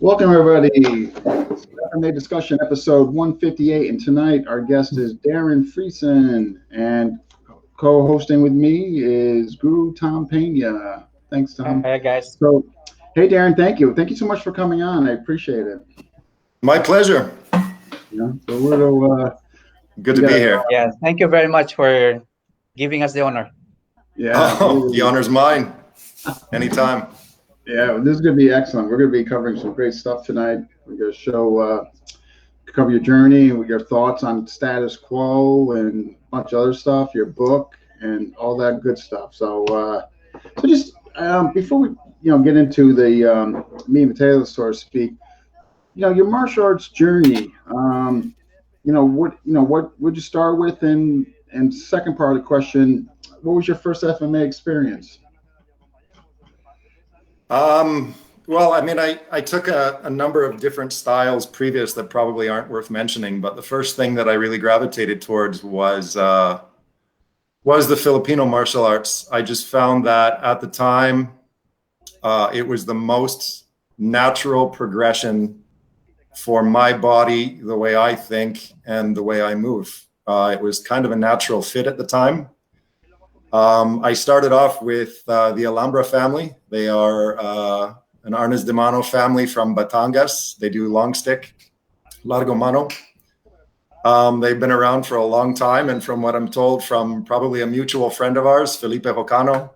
Welcome, everybody. It's FMA Discussion, episode 158. And tonight, our guest is Darren Friesen. And co-hosting with me is Guru Tom Pena. Thanks, Tom. Hi guys. So, hey, Darren, thank you. Thank you so much for coming on. I appreciate it. My pleasure. Yeah, so we're good to be here. Yeah, thank you very much for giving us the honor. Yeah. The honor's mine. Anytime. Yeah, this is going to be excellent. We're going to be covering some great stuff tonight. We're going to cover your journey and your thoughts on status quo and a bunch of other stuff, your book, and all that good stuff. So, just before we, get into the meat and potatoes, so to speak, your martial arts journey. What would you start with? And second part of the question, what was your first FMA experience? Well, I mean, I took a number of different styles previous that probably aren't worth mentioning, but the first thing that I really gravitated towards was the Filipino martial arts. I just found that at the time, it was the most natural progression for my body, the way I think and the way I move. It was kind of a natural fit at the time. I started off with the Alhambra family. They are an Arnas de Mano family from Batangas. They do long stick, largo mano. They've been around for a long time, and from what I'm told from probably a mutual friend of ours, Felipe Jocano,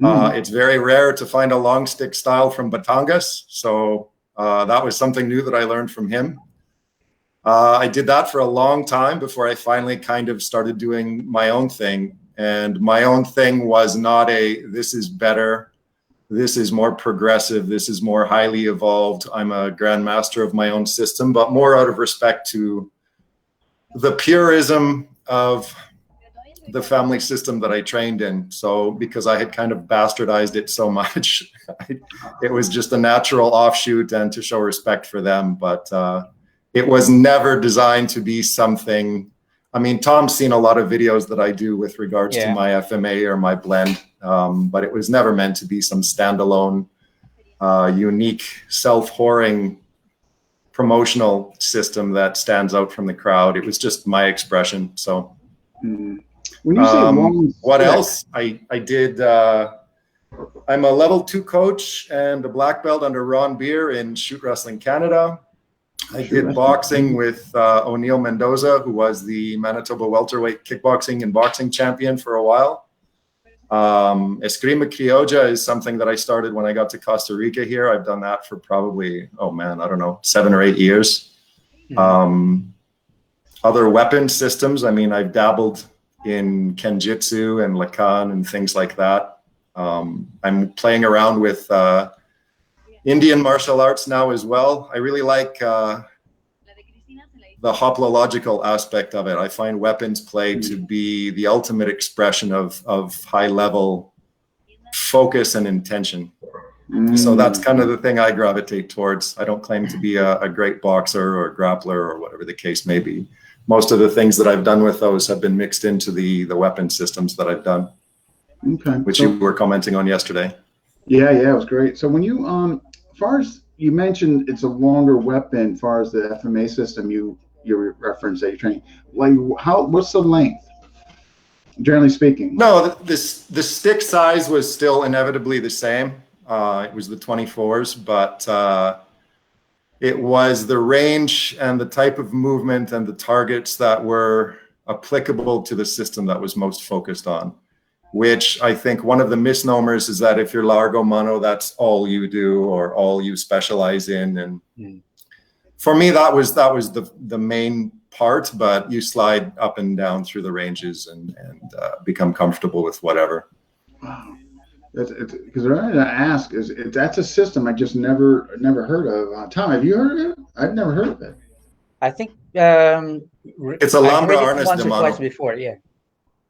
it's very rare to find a long stick style from Batangas. So that was something new that I learned from him. I did that for a long time before I finally kind of started doing my own thing. And my own thing was not this is better, this is more progressive, this is more highly evolved, I'm a grandmaster of my own system, but more out of respect to the purism of the family system that I trained in. So because I had kind of bastardized it so much, it was just a natural offshoot and to show respect for them. But it was never designed to be something. I mean, Tom's seen a lot of videos that I do with regards to my FMA or my blend, but it was never meant to be some standalone, unique, self-whoring promotional system that stands out from the crowd. It was just my expression. So when you say what else? I did, I'm a level 2 coach and a black belt under Ron Beer in Shoot Wrestling Canada. I did boxing with O'Neil Mendoza, who was the Manitoba welterweight kickboxing and boxing champion for a while. Eskrima Criolla is something that I started when I got to Costa Rica here. I've done that for probably, 7 or 8 years. Other weapon systems, I mean, I've dabbled in Kenjutsu and Lakan and things like that. I'm playing around with Indian martial arts now as well. I really like the hoplological aspect of it. I find weapons play to be the ultimate expression of high level focus and intention. So that's kind of the thing I gravitate towards. I don't claim to be a great boxer or grappler or whatever the case may be. Most of the things that I've done with those have been mixed into the weapon systems that I've done, which you were commenting on yesterday. Yeah, it was great. So when you as far as you mentioned, it's a longer weapon. As far as the FMA system, you referenced that you're training. Like, what's the length, generally speaking? No, the stick size was still inevitably the same. It was the 24s, but it was the range and the type of movement and the targets that were applicable to the system that was most focused on. Which I think one of the misnomers is that if you're largo mano, that's all you do or all you specialize in. And for me, that was the main part, but you slide up and down through the ranges and become comfortable with whatever. Wow. Because what I'm going to ask is, that's a system I just never heard of. Tom, have you heard of it? I've never heard of it. I think it's Alhambra Arnas de Mano. Once or twice before, yeah.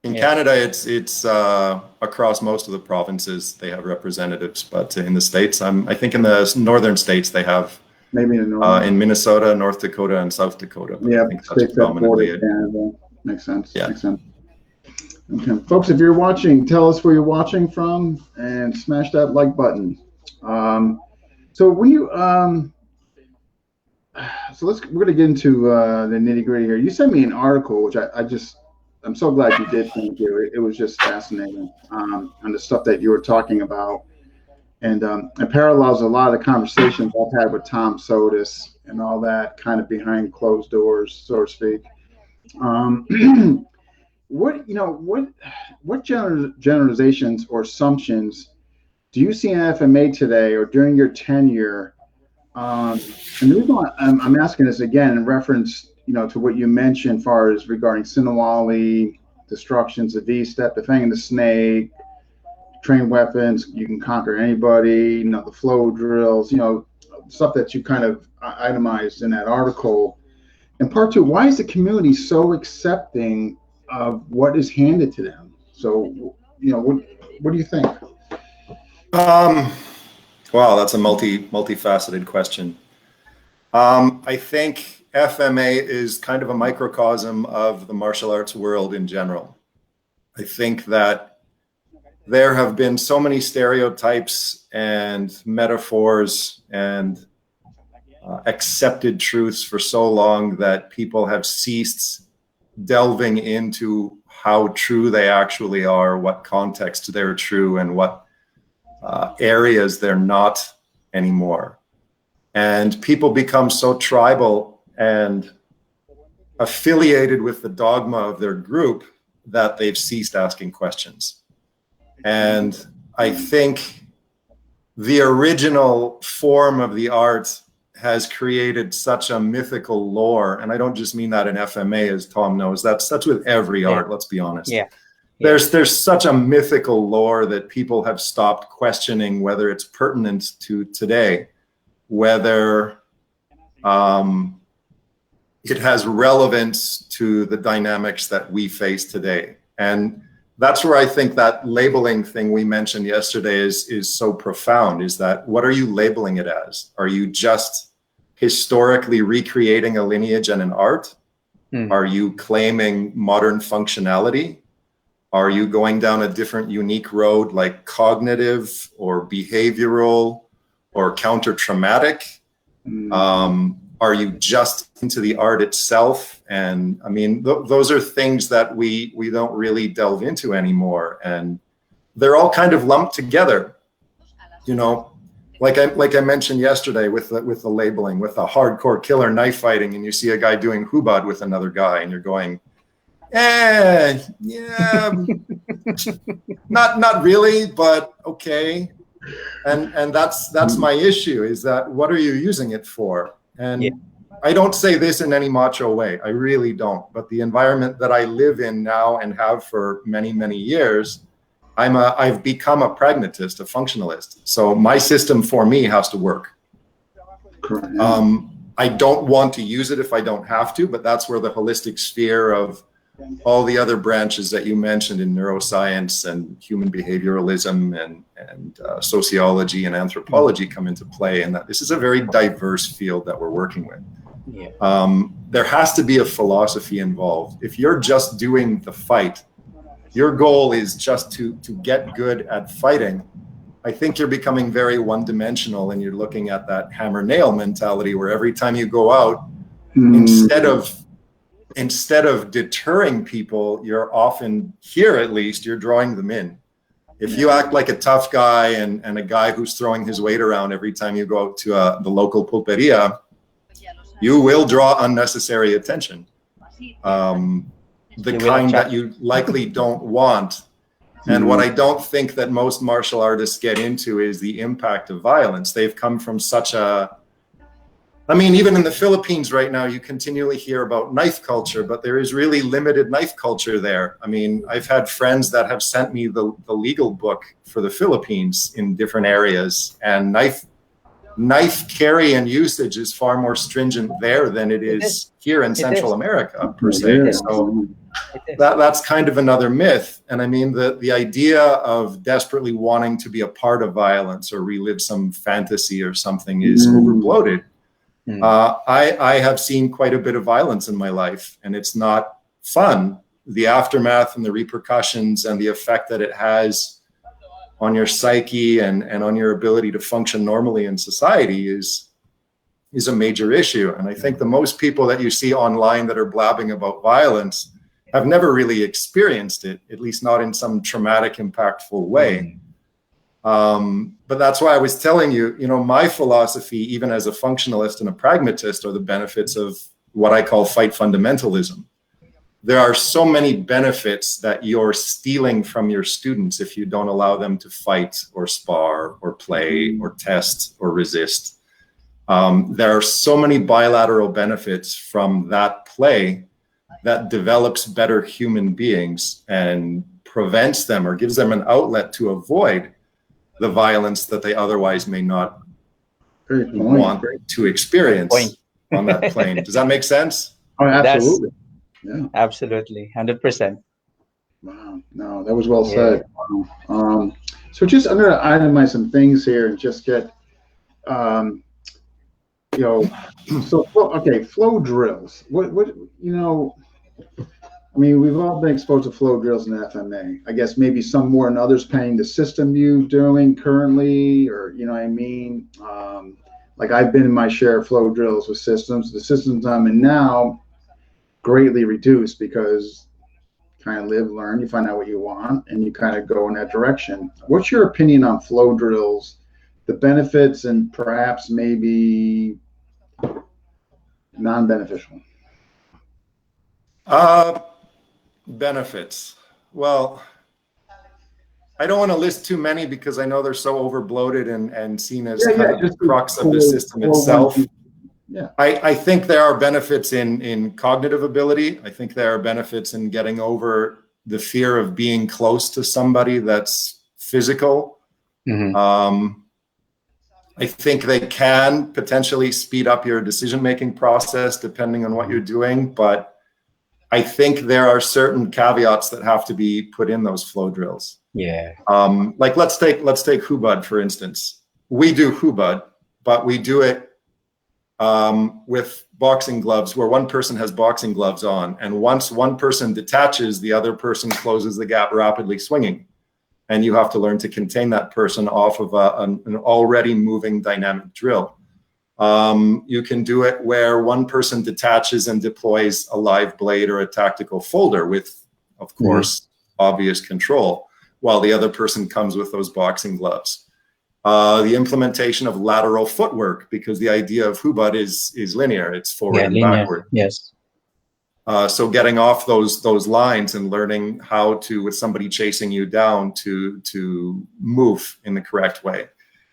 In Canada, it's across most of the provinces they have representatives, but in the States, I think in the northern states they have maybe in Minnesota, North Dakota, and South Dakota. Yeah, I think that's predominantly it. Canada. Makes sense. Yeah. Makes sense. Okay, folks, if you're watching, tell us where you're watching from and smash that like button. So when you so we're gonna get into the nitty gritty here. You sent me an article, which I'm so glad you did. Thank you. It was just fascinating on the stuff that you were talking about, and it parallels a lot of the conversations I've had with Tom Sotis and all that, kind of behind closed doors, so to speak. Um, what generalizations or assumptions do you see in FMA today or during your tenure? And the reason why I'm asking this again in reference, to what you mentioned, as far as regarding Sinawali, destructions, the V-step, the Fang and the Snake, trained weapons, you can conquer anybody, the flow drills, stuff that you kind of itemized in that article. And part two, why is the community so accepting of what is handed to them? So, what do you think? Wow, that's a multifaceted question. I think FMA is kind of a microcosm of the martial arts world in general. I think that there have been so many stereotypes and metaphors and accepted truths for so long that people have ceased delving into how true they actually are, what context they're true, and what areas they're not anymore. And people become so tribal and affiliated with the dogma of their group that they've ceased asking questions. And I think the original form of the art has created such a mythical lore, and I don't just mean that in FMA, as Tom knows. That's with every art. Let's be honest. Yeah. There's such a mythical lore that people have stopped questioning whether it's pertinent to today, whether it has relevance to the dynamics that we face today. And that's where I think that labeling thing we mentioned yesterday is so profound, is that what are you labeling it as? Are you just historically recreating a lineage and an art? Are you claiming modern functionality? Are you going down a different unique road like cognitive or behavioral or counter-traumatic? Are you just into the art itself? And I mean, those are things that we don't really delve into anymore. And they're all kind of lumped together, like I mentioned yesterday with the labeling, with a hardcore killer knife fighting, and you see a guy doing hubad with another guy and you're going, yeah, not really, but okay. And that's my issue, is that what are you using it for? And I don't say this in any macho way, I really don't. But the environment that I live in now and have for many, many years, I've become a pragmatist, a functionalist. So my system for me has to work. Correct. I don't want to use it if I don't have to, but that's where the holistic sphere of all the other branches that you mentioned in neuroscience and human behavioralism and sociology and anthropology come into play, and that this is a very diverse field that we're working with. There has to be a philosophy involved. If you're just doing the fight, your goal is just to get good at fighting, I think you're becoming very one-dimensional, and you're looking at that hammer-nail mentality where every time you go out, instead of deterring people, you're often, here at least, you're drawing them in. If you act like a tough guy and a guy who's throwing his weight around every time you go out to the local pulperia, you will draw unnecessary attention. The kind that you likely don't want. And what I don't think that most martial artists get into is the impact of violence. They've come from such a, I mean, even in the Philippines right now, you continually hear about knife culture, but there is really limited knife culture there. I mean, I've had friends that have sent me the legal book for the Philippines in different areas, and knife carry and usage is far more stringent there than it is here in Central America, per se. So that's kind of another myth. And I mean, the idea of desperately wanting to be a part of violence or relive some fantasy or something is overbloated. I have seen quite a bit of violence in my life, and it's not fun. The aftermath and the repercussions and the effect that it has on your psyche and on your ability to function normally in society is is a major issue. And I think the most people that you see online that are blabbing about violence have never really experienced it, at least not in some traumatic, impactful way. But that's why I was telling you, my philosophy, even as a functionalist and a pragmatist, are the benefits of what I call fight fundamentalism. There are so many benefits that you're stealing from your students if you don't allow them to fight or spar or play or test or resist. There are so many bilateral benefits from that play that develops better human beings and prevents them or gives them an outlet to avoid the violence that they otherwise may not want to experience on that plane. Does that make sense? Oh, absolutely. Yeah. Absolutely. 100%. Wow. No, that was well said. Wow. So just I'm going to itemize some things here and just get, flow drills. I mean, we've all been exposed to flow drills in FMA. I guess maybe some more than others, depending the system you're doing currently, or you know what I mean. Like I've been in my share of flow drills with systems. The systems I'm in now greatly reduced because kind of live, learn, you find out what you want, and you kind of go in that direction. What's your opinion on flow drills, the benefits, and perhaps maybe non-beneficial? Benefits. Well, I don't want to list too many because I know they're so overbloated and seen as kind of the crux of the system itself. Yeah. I think there are benefits in cognitive ability. I think there are benefits in getting over the fear of being close to somebody that's physical. Mm-hmm. I think they can potentially speed up your decision-making process depending on what you're doing, but I think there are certain caveats that have to be put in those flow drills. Yeah. Like let's take Hubud, for instance. We do Hubud, but we do it with boxing gloves where one person has boxing gloves on, and once one person detaches, the other person closes the gap, rapidly swinging, and you have to learn to contain that person off of an already moving dynamic drill. You can do it where one person detaches and deploys a live blade or a tactical folder with, of course, obvious control, while the other person comes with those boxing gloves. The implementation of lateral footwork, because the idea of Hubud is linear, it's forward and backward. Yes. So getting off those lines and learning how to, with somebody chasing you down, to move in the correct way.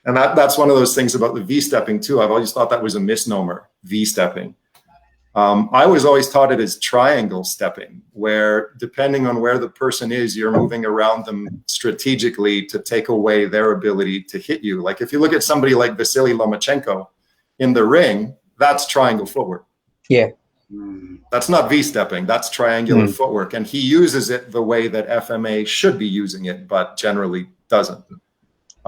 And that's one of those things about the V-stepping too. I've always thought that was a misnomer, V-stepping. I was always taught it as triangle stepping, where depending on where the person is, you're moving around them strategically to take away their ability to hit you. Like if you look at somebody like Vasily Lomachenko in the ring, that's triangle footwork. Yeah. That's not V-stepping, that's triangular footwork. And he uses it the way that FMA should be using it, but generally doesn't.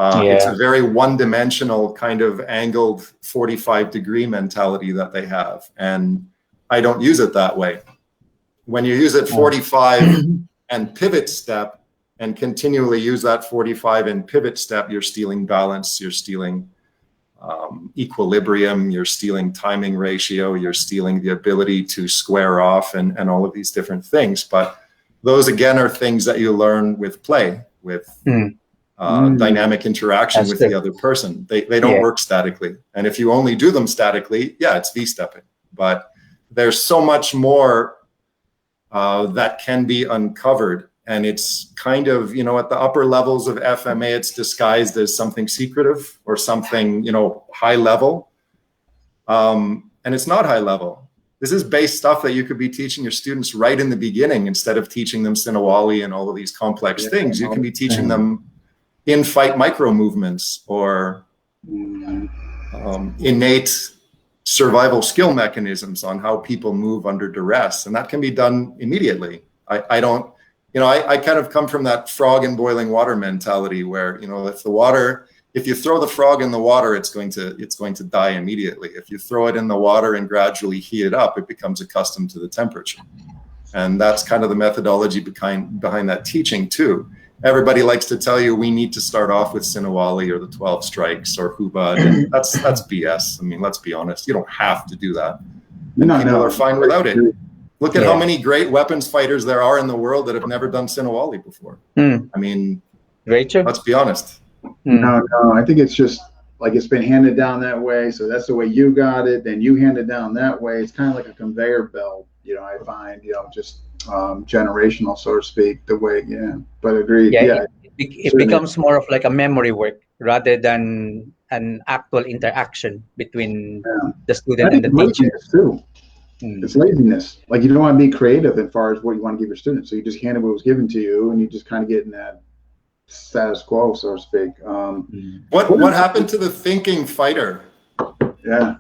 It's a very one-dimensional kind of angled 45-degree mentality that they have. And I don't use it that way. When you use it 45 and pivot step and continually use that 45 and pivot step, you're stealing balance, you're stealing equilibrium, you're stealing timing ratio, you're stealing the ability to square off and all of these different things. But those, again, are things that you learn with play, with dynamic interaction with the other person. They don't work statically. And if you only do them statically, it's V-stepping. But there's so much more that can be uncovered. And it's kind of, at the upper levels of FMA, it's disguised as something secretive or something, high level. And it's not high level. This is base stuff that you could be teaching your students right in the beginning instead of teaching them Sinawali and all of these complex things. You can be teaching them in-fight micro movements or innate survival skill mechanisms on how people move under duress. And that can be done immediately. I kind of come from that frog in boiling water mentality where, if you throw the frog in the water, it's going to die immediately. If you throw it in the water and gradually heat it up, it becomes accustomed to the temperature. And that's kind of the methodology behind that teaching too. everybody likes to tell you we need to start off with Sinawali or the 12 strikes or Hubad. That's BS. I mean, let's be honest. You don't have to do that. And people are fine without it. Look at how many great weapons fighters there are in the world that have never done Sinawali before. I mean, let's be honest. No, I think it's just like it's been handed down that way. So that's the way you got it. Then you hand it down that way. It's kind of like a conveyor belt, you know, I find, you know, just generational, so to speak, the way, but agreed. It becomes more of like a memory work rather than an actual interaction between the student and the teacher. Too. It's laziness. Like you don't want to be creative as far as what you want to give your students. So you just handed what was given to you and you just kind of get in that status quo, so to speak. What happened to the thinking fighter?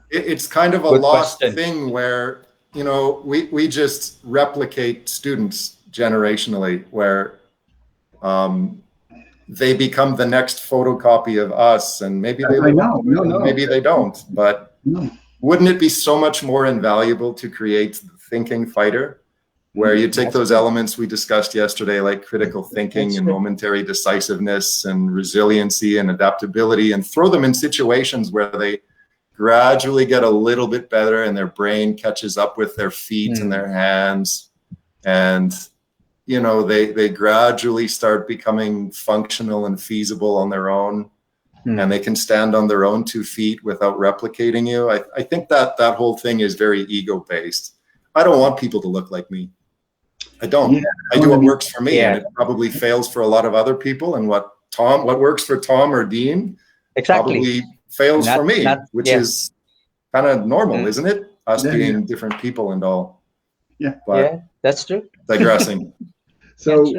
It's kind of a lost thing where, you know, we just replicate students generationally where they become the next photocopy of us, and maybe they maybe they don't, but wouldn't it be so much more invaluable to create the thinking fighter where you take those elements we discussed yesterday, like critical thinking and momentary decisiveness and resiliency and adaptability, and throw them in situations where they gradually get a little bit better and their brain catches up with their feet and their hands, and you know, they gradually start becoming functional and feasible on their own, and they can stand on their own 2 feet without replicating you. I think that whole thing is very ego-based. I don't want people to look like me. I don't. I do what works for me, and it probably fails for a lot of other people. And what works for Tom or Dean probably fails for me, which is kind of normal, isn't it? Us being different people and all. But that's true. Digressing. So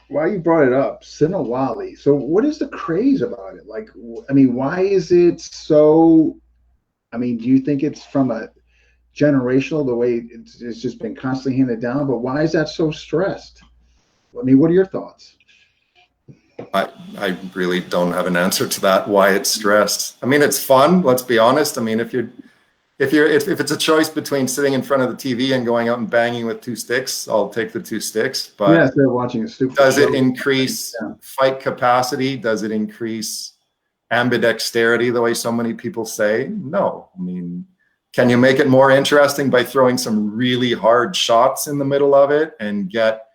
while you brought it up, Sinawali. So what is the craze about it? Like, I mean, why is it so? I mean, do you think it's from a generational, the way it's just been constantly handed down? But why is that so stressed? I mean, what are your thoughts? I really don't have an answer to that. Why it's stressed? I mean, it's fun. Let's be honest. I mean, if it's a choice between sitting in front of the TV and going out and banging with 2 sticks, I'll take the 2 sticks. But they're watching a stupid does show. it increase fight capacity? Does it increase ambidexterity the way so many people say? No. I mean, can you make it more interesting by throwing some really hard shots in the middle of it and get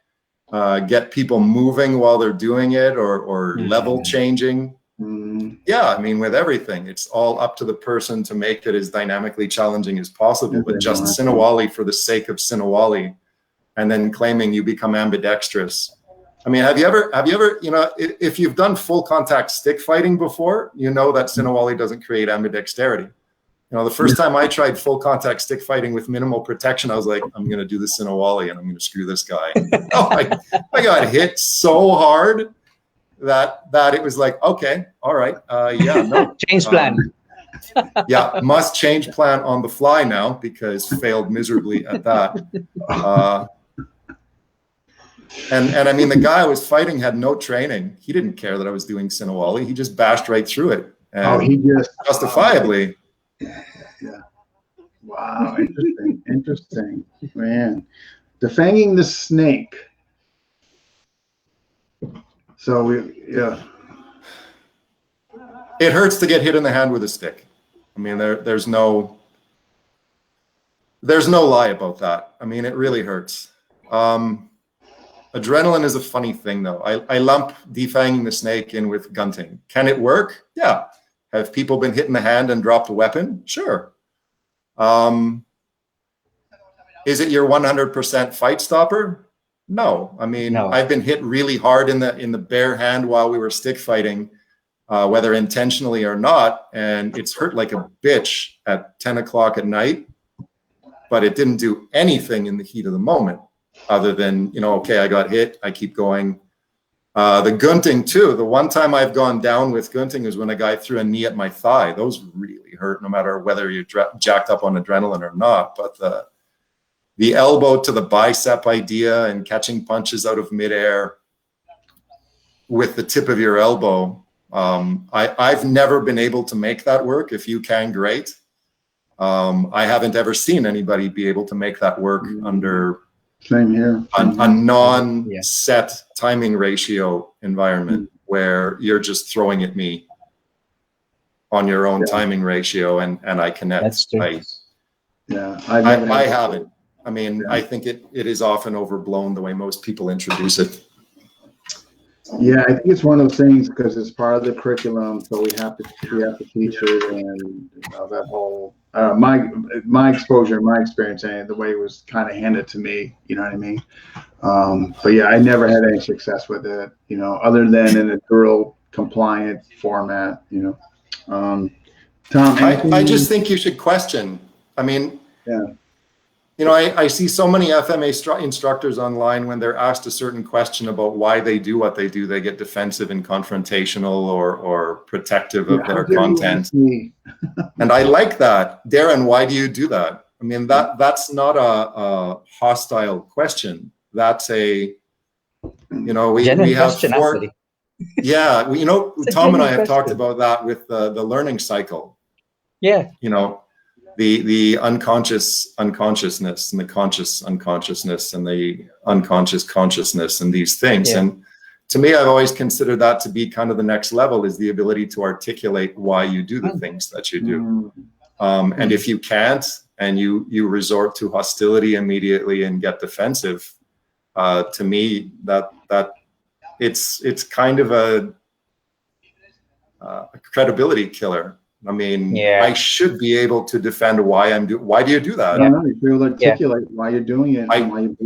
people moving while they're doing it, or level changing? Yeah, I mean, with everything, it's all up to the person to make it as dynamically challenging as possible. But just Sinawali for the sake of Sinawali, and then claiming you become ambidextrous. I mean, have you ever, you know, if you've done full contact stick fighting before, you know that Sinawali doesn't create ambidexterity. You know, the first time I tried full contact stick fighting with minimal protection, I was like, I'm going to do the Sinawali and I'm going to screw this guy. I got hit so hard that it was like, okay, all right, change plan. Must change plan on the fly now because failed miserably at that. And I mean, the guy I was fighting had no training. He didn't care that I was doing Sinawali. He just bashed right through it. And he just justifiably. Wow, interesting, man. Defanging the snake. So it hurts to get hit in the hand with a stick. I mean, there's no lie about that. I mean, it really hurts. Adrenaline is a funny thing, though. I lump defanging the snake in with gunting. Can it work? Yeah. Have people been hit in the hand and dropped a weapon? Sure. Is it your 100% fight stopper? No. I mean, I've been hit really hard in the bare hand while we were stick fighting, whether intentionally or not, and it's hurt like a bitch at 10 o'clock at night, but it didn't do anything in the heat of the moment other than, you know, okay, I got hit, I keep going. The gunting too. The one time I've gone down with gunting is when a guy threw a knee at my thigh. Those really hurt, no matter whether you're jacked up on adrenaline or not. But the elbow to the bicep idea and catching punches out of midair with the tip of your elbow, I've never been able to make that work. If you can, great. I haven't ever seen anybody be able to make that work under Same here. A non-set timing ratio environment where you're just throwing at me on your own timing ratio, and I connect. That's true. I haven't. I mean, I think it is often overblown the way most people introduce it. Yeah, I think it's one of those things because it's part of the curriculum, so we have to teach it, and that whole my exposure, my experience, and the way it was kind of handed to me. You know what I mean? But yeah, I never had any success with it. Other than in a drill compliant format. Tom, I just think you should question. I mean, I see so many FMA instructors online, when they're asked a certain question about why they do what they do, they get defensive and confrontational or protective of their content. And I like that. Darren, why do you do that? I mean, that's not a hostile question. That's we have four. Yeah, Tom and I have talked about that with the learning cycle. Yeah. The unconscious unconsciousness and the conscious unconsciousness and the unconscious consciousness and these things. Yeah. And to me, I've always considered that to be kind of the next level, is the ability to articulate why you do the things that you do. And if you can't, and you resort to hostility immediately and get defensive, to me, that it's kind of a credibility killer. I mean, I should be able to defend why I'm doing. Why do you do that? I don't know. You feel articulate why you're doing it.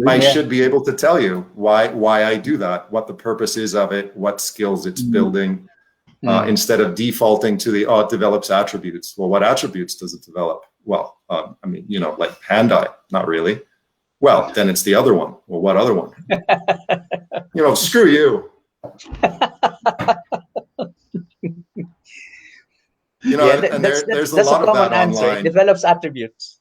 I should be able to tell you why I do that, what the purpose is of it, what skills it's building, instead of defaulting to it develops attributes. Well, what attributes does it develop? Well, I mean, like hand-eye, not really. Well, then it's the other one. Well, what other one? Screw you. There's a lot of that online. It develops attributes.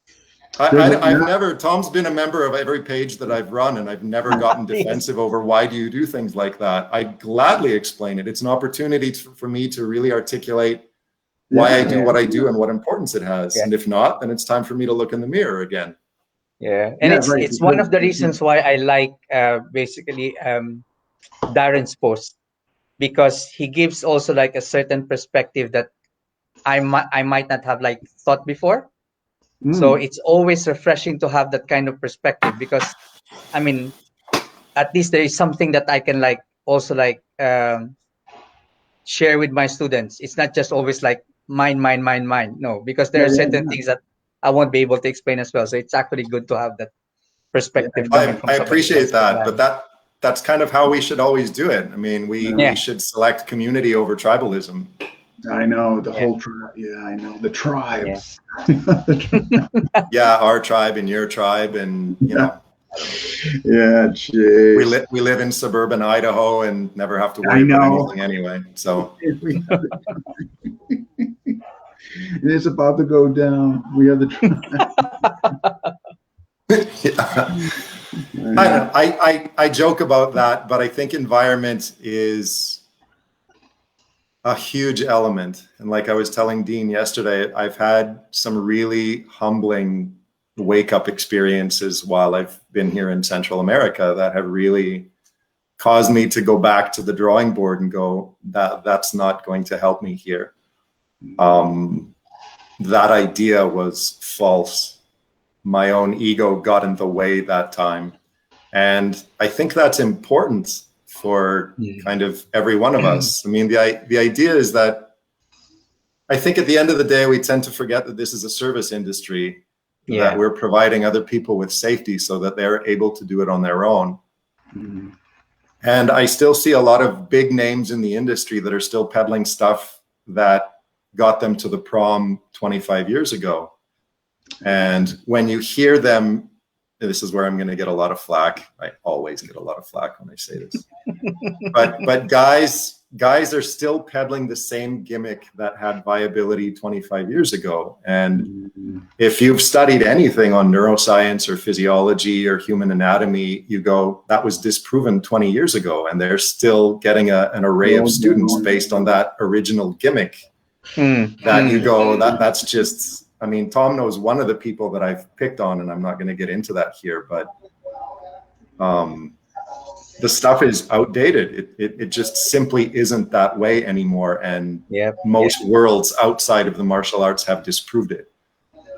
I've never. Tom's been a member of every page that I've run, and I've never gotten defensive over why do you do things like that. I gladly explain it. It's an opportunity for me to really articulate why I do what I do and what importance it has. And if not, then it's time for me to look in the mirror again. Yeah, and it's one of the reasons why I like basically Darren's post, because he gives also like a certain perspective that I might not have like thought before. So it's always refreshing to have that kind of perspective, because I mean, at least there is something that I can like also like share with my students. It's not just always like mine. No, because there are certain things that I won't be able to explain as well. So it's actually good to have that perspective. I appreciate that, but that's kind of how we should always do it. I mean, we should select community over tribalism. I know the whole tribe. Yeah, I know the tribes. Yeah, our tribe and your tribe, and Yeah, geez. We live in suburban Idaho and never have to worry about anything anyway. So it's about to go down. We are the tribe. I joke about that, but I think environment is a huge element. And like I was telling Dean yesterday, I've had some really humbling wake-up experiences while I've been here in Central America that have really caused me to go back to the drawing board and go, that's not going to help me here. That idea was false. My own ego got in the way that time. And I think that's important for kind of every one of us. I mean, the idea is that I think at the end of the day, we tend to forget that this is a service industry, that we're providing other people with safety so that they're able to do it on their own. And I still see a lot of big names in the industry that are still peddling stuff that got them to the prom 25 years ago. And when you hear them, this is where I'm going to get a lot of flack. I always get a lot of flack when I say this. But guys are still peddling the same gimmick that had viability 25 years ago. And if you've studied anything on neuroscience or physiology or human anatomy, you go, that was disproven 20 years ago. And they're still getting an array of students based on that original gimmick. That you go, that's just... I mean, Tom knows one of the people that I've picked on, and I'm not going to get into that here, but the stuff is outdated. It just simply isn't that way anymore. And most worlds outside of the martial arts have disproved it.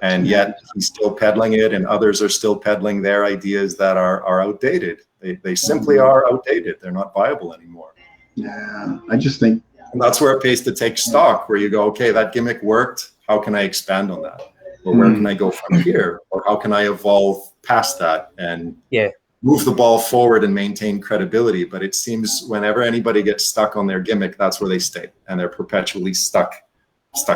And yet he's still peddling it, and others are still peddling their ideas that are outdated. They simply are outdated. They're not viable anymore. Yeah, I just think. And that's where it pays to take stock, where you go, okay, that gimmick worked. How can I expand on that? Or where can I go from here? Or how can I evolve past that and move the ball forward and maintain credibility? But it seems whenever anybody gets stuck on their gimmick, that's where they stay, and they're perpetually stuck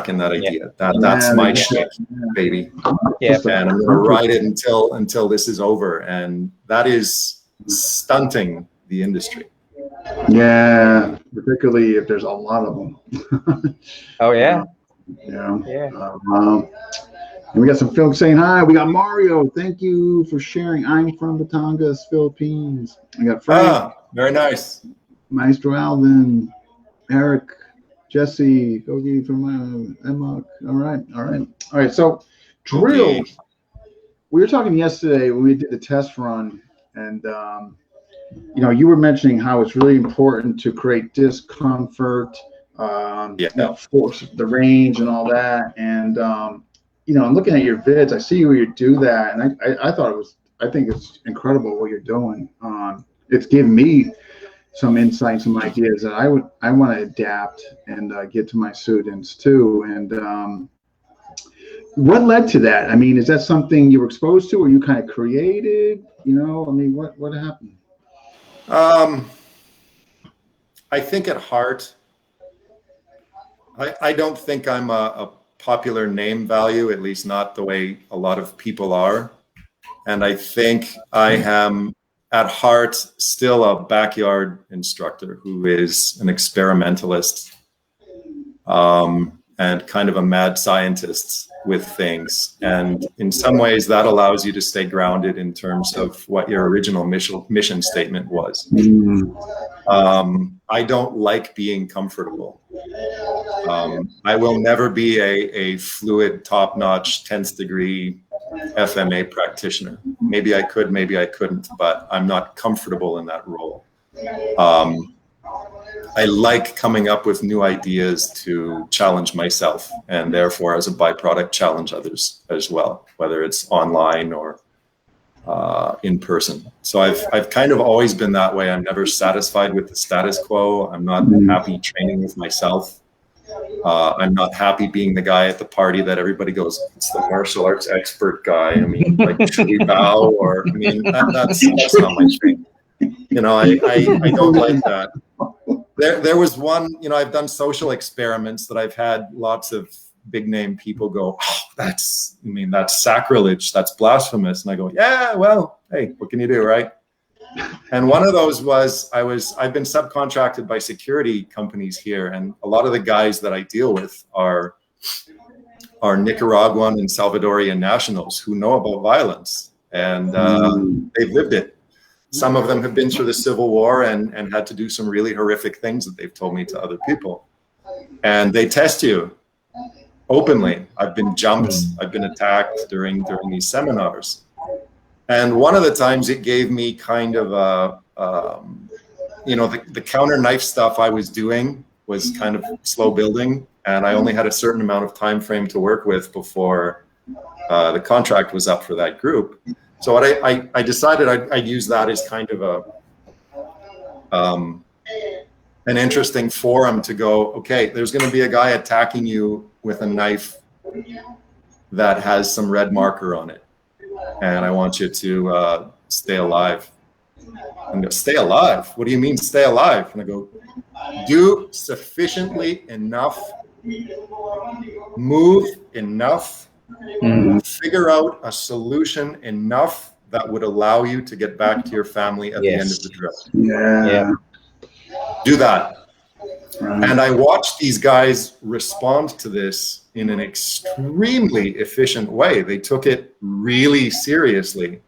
in that idea. That's my shtick, baby. And I'm going to ride it until this is over, and that is stunting the industry. Yeah, particularly if there's a lot of them. Oh yeah. And we got some folks saying hi. We got Mario. Thank you for sharing. I'm from Batangas, Philippines. We got Frank. Very nice. Maestro Alvin, Eric, Jesse, Gogi from Emma. All right. So drills. We were talking yesterday when we did the test run, and you were mentioning how it's really important to create discomfort, force the range and all that. And I'm looking at your vids. I see where you do that, and I think it's incredible what you're doing. It's given me some insight, some ideas that I want to adapt and get to my students too. And what led to that? I mean, is that something you were exposed to, or you kind of created? What happened? I think at heart, I don't think I'm a popular name value, at least not the way a lot of people are. And I think I am at heart still a backyard instructor who is an experimentalist and kind of a mad scientist with things. And in some ways that allows you to stay grounded in terms of what your original mission statement was. I don't like being comfortable. I will never be a fluid, top-notch, 10th degree FMA practitioner. Maybe I could, maybe I couldn't, but I'm not comfortable in that role. I like coming up with new ideas to challenge myself, and therefore, as a byproduct, challenge others as well, whether it's online or in person. So I've kind of always been that way. I'm never satisfied with the status quo. I'm not happy training with myself. I'm not happy being the guy at the party that everybody goes, it's the martial arts expert guy. I mean, like, should we bow? Or, I mean, that's not my thing. I don't like that. There was one, I've done social experiments that I've had lots of big name people go, oh, that's sacrilege, that's blasphemous. And I go, yeah, well, hey, what can you do, right? And one of those was, I've been subcontracted by security companies here, and a lot of the guys that I deal with are Nicaraguan and Salvadorian nationals who know about violence, and they've lived it. Some of them have been through the Civil War and had to do some really horrific things that they've told me to other people. And they test you openly. I've been jumped, I've been attacked during these seminars. And one of the times it gave me kind of the counter knife stuff I was doing was kind of slow building, and I only had a certain amount of time frame to work with before the contract was up for that group. So what I decided I'd use that as kind of an interesting forum to go, okay, there's going to be a guy attacking you with a knife that has some red marker on it, and I want you to stay alive. And go, stay alive? What do you mean stay alive? And I go, do sufficiently enough, move enough, figure out a solution enough that would allow you to get back to your family at the end of the drill. Yeah. Do that. Right. And I watched these guys respond to this in an extremely efficient way. They took it really seriously.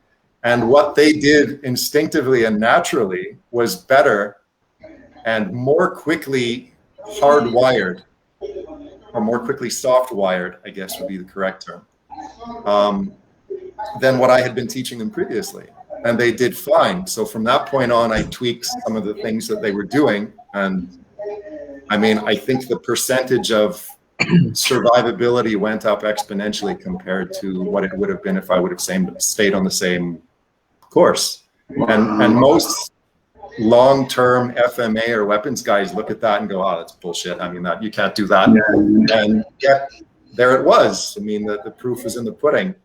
And what they did instinctively and naturally was better and more quickly hardwired, or more quickly soft-wired, I guess would be the correct term, than what I had been teaching them previously. and they did fine. So from that point on, I tweaked some of the things that they were doing. And I mean, I think the percentage of survivability went up exponentially compared to what it would have been if I would have stayed on the same course. And most long-term FMA or weapons guys look at that and go, oh, that's bullshit. I mean, that you can't do that. Yeah. And yet there it was. I mean, the proof is in the pudding.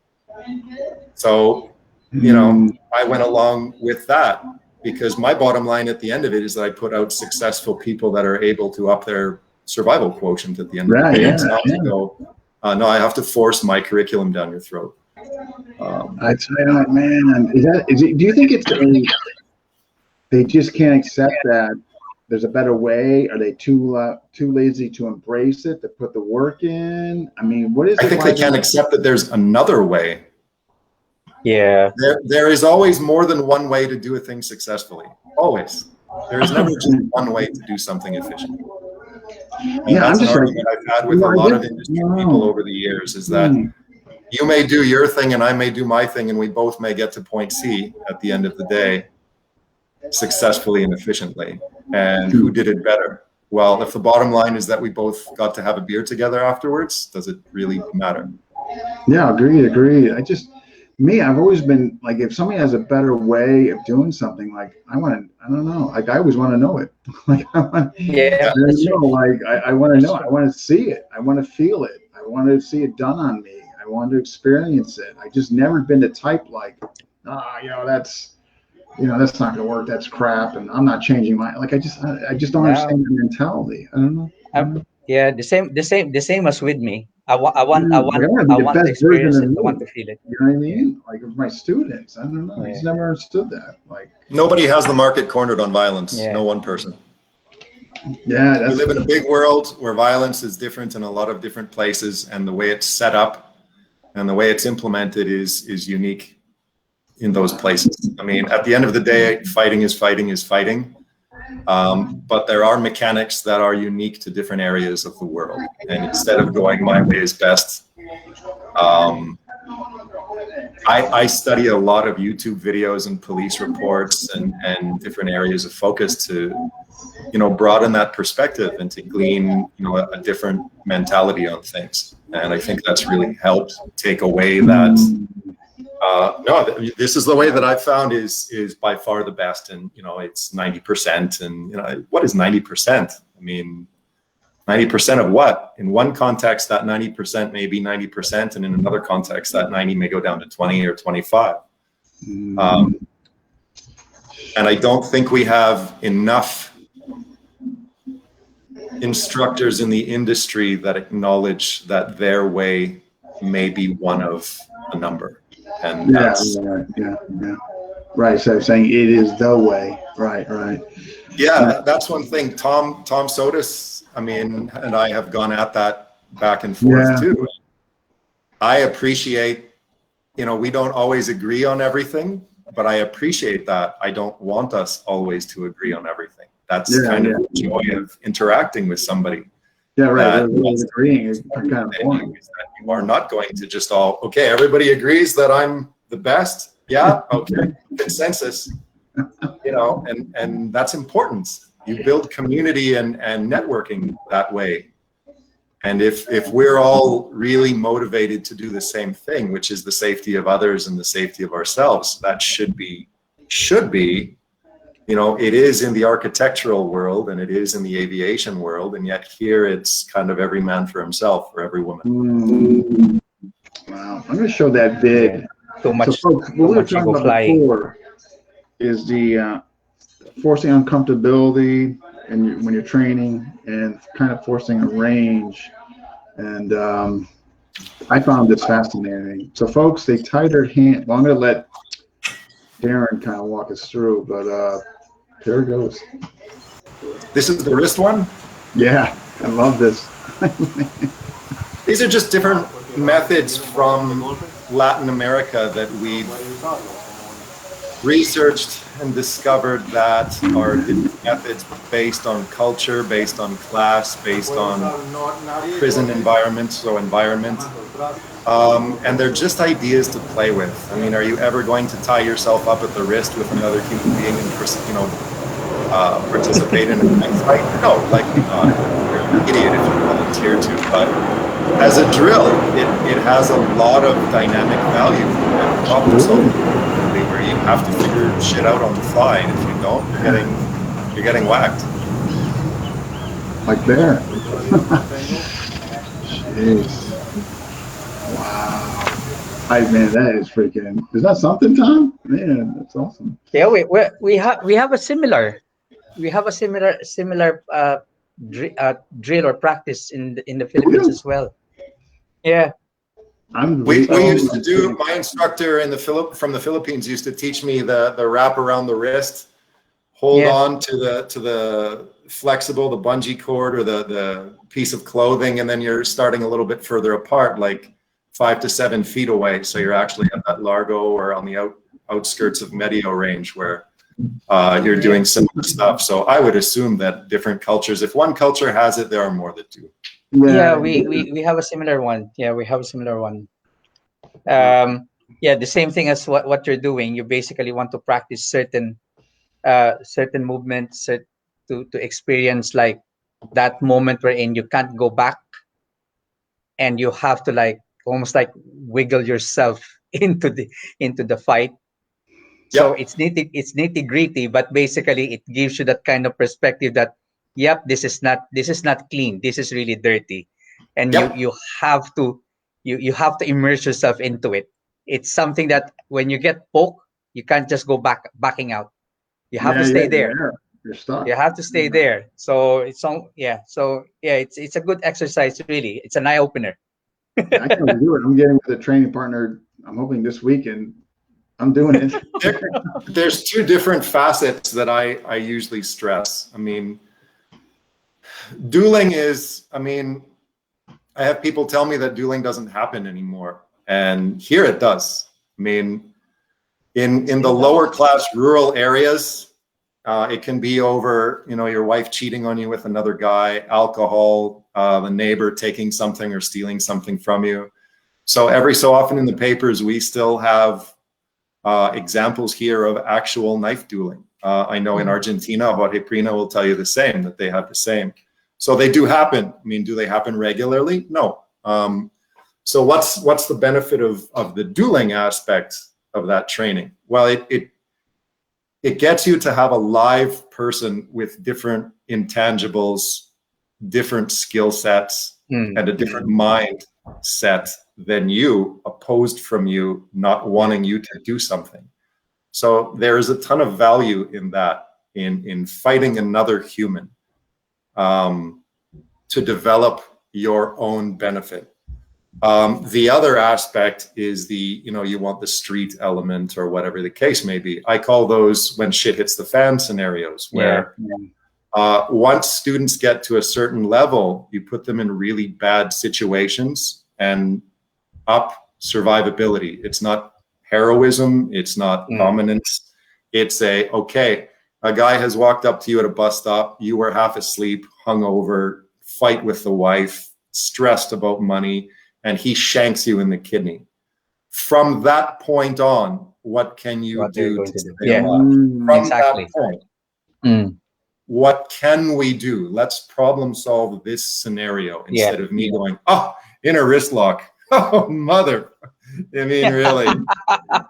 So, you know, I went along with that because my bottom line at the end of it is that I put out successful people that are able to up their survival quotient at the end of the day. Yeah, it's not to go, no, I have to force my curriculum down your throat. I tell you, man, do you think it's they just can't accept that there's a better way? Are they too lazy to embrace it, to put the work in? I mean, what is it? I think they can't accept that there's another way. Yeah. There is always more than one way to do a thing successfully. Always. There is never just one way to do something efficiently. And that's an argument I've had with a lot of industry people over the years, is that you may do your thing and I may do my thing, and we both may get to point C at the end of the day successfully and efficiently. And who did it better? Well, if the bottom line is that we both got to have a beer together afterwards, does it really matter? Yeah, agreed. I've always been like, if somebody has a better way of doing something, like I don't know, like I always want to know it. Like I want to know, I want to see it. I want to feel it. I want to see it done on me. I want to experience it. I just never been the type like, that's not gonna work. That's crap, and I'm not changing my. Like I just don't understand the mentality. I don't know. Yeah, the same as with me. I want to experience it. I want to feel it. You know what I mean? Like with my students, I don't know. He's never understood that. Like nobody has the market cornered on violence. Yeah. No one person. Yeah, we live in a big world where violence is different in a lot of different places, and the way it's set up and the way it's implemented is unique in those places. I mean, at the end of the day, fighting is fighting. But there are mechanics that are unique to different areas of the world. And instead of going my way is best, I study a lot of YouTube videos and police reports and different areas of focus to, broaden that perspective and to glean, a different mentality on things. And I think that's really helped take away that. This is the way that I've found is by far the best, and it's 90%. And what is 90%? I mean, 90% of what? In one context, that 90% may be 90%, and in another context, that 90 may go down to 20 or 25. And I don't think we have enough instructors in the industry that acknowledge that their way may be one of a number. And that's right. So saying it is the way, right. Yeah, that's one thing. Tom Sotis, and I have gone at that back and forth too. I appreciate, we don't always agree on everything, but I appreciate that. I don't want us always to agree on everything. That's kind of the joy of interacting with somebody. Yeah, right. Agreeing is kind of boring. You are not going to just everybody agrees that I'm the best. Yeah, okay, consensus. And that's important. You build community and networking that way. And if we're all really motivated to do the same thing, which is the safety of others and the safety of ourselves, that should be, it is in the architectural world and it is in the aviation world, and yet here it's kind of every man for himself or every woman. Wow, I'm going to show that vid. So much, folks, what we were talking about before is the forcing uncomfortability and when you're training, and kind of forcing a range. And I found this fascinating. So folks, they tighter hand. Well, I'm going to let Darren kind of walk us through, but there it goes. This is the wrist one? Yeah, I love this. These are just different methods from Latin America that we've researched and discovered that our methods based on culture, based on class, based on prison environment, and they're just ideas to play with. I mean, are you ever going to tie yourself up at the wrist with another human being and participate in a knife fight? No, likely not. You're an idiot if you volunteer to. But as a drill, it has a lot of dynamic value and problem solving, where you have to figure shit out on the fly, and if you don't, you're getting whacked. Like there. Jeez. Wow. Man, that is freaking. Is that something, Tom? Man, that's awesome. Yeah, we have a similar drill or practice in the Philippines as well. Yeah. We used to do. My instructor from the Philippines used to teach me the wrap around the wrist, hold on to the flexible, the bungee cord or the piece of clothing, and then you're starting a little bit further apart, like 5 to 7 feet away. So you're actually at that Largo or on the outskirts of Medio range where you're doing similar stuff. So I would assume that different cultures, if one culture has it, there are more that do. Yeah, we have a similar one. Yeah, we have a similar one. The same thing as what you're doing. You basically want to practice certain movements to experience like that moment wherein you can't go back, and you have to like almost like wiggle yourself into the fight. So it's nitty gritty, but basically it gives you that kind of perspective that this is not clean. This is really dirty, and you have to immerse yourself into it. It's something that when you get poked, you can't just go backing out. You have to stay there. You're stuck. You have to stay there. So it's a good exercise. Really, it's an eye opener. I can do it. I'm getting with a training partner. I'm hoping this weekend. I'm doing it. There's 2 different facets that I usually stress. I mean, dueling is, I have people tell me that dueling doesn't happen anymore. And here it does. I mean, in the lower class rural areas, it can be over, your wife cheating on you with another guy, alcohol, the neighbor taking something or stealing something from you. So every so often in the papers, we still have examples here of actual knife dueling. I know in Argentina, Jorge Prina will tell you the same, that they have the same. So they do happen. I mean, do they happen regularly? No. So what's the benefit of the dueling aspect of that training? Well, it gets you to have a live person with different intangibles, different skill sets, and a different mindset than you, opposed from you, not wanting you to do something. So there is a ton of value in that, in fighting another human, to develop your own benefit. The other aspect is you want the street element or whatever the case may be. I call those when shit hits the fan scenarios, where once students get to a certain level, you put them in really bad situations and up survivability. It's not heroism. It's not dominance. It's a guy has walked up to you at a bus stop. You were half asleep, hungover, fight with the wife, stressed about money, and he shanks you in the kidney. From that point on, what can you do to stay alive? From that point, what can we do? Let's problem solve this scenario instead of me going, in a wrist lock. Oh, mother. I mean, really,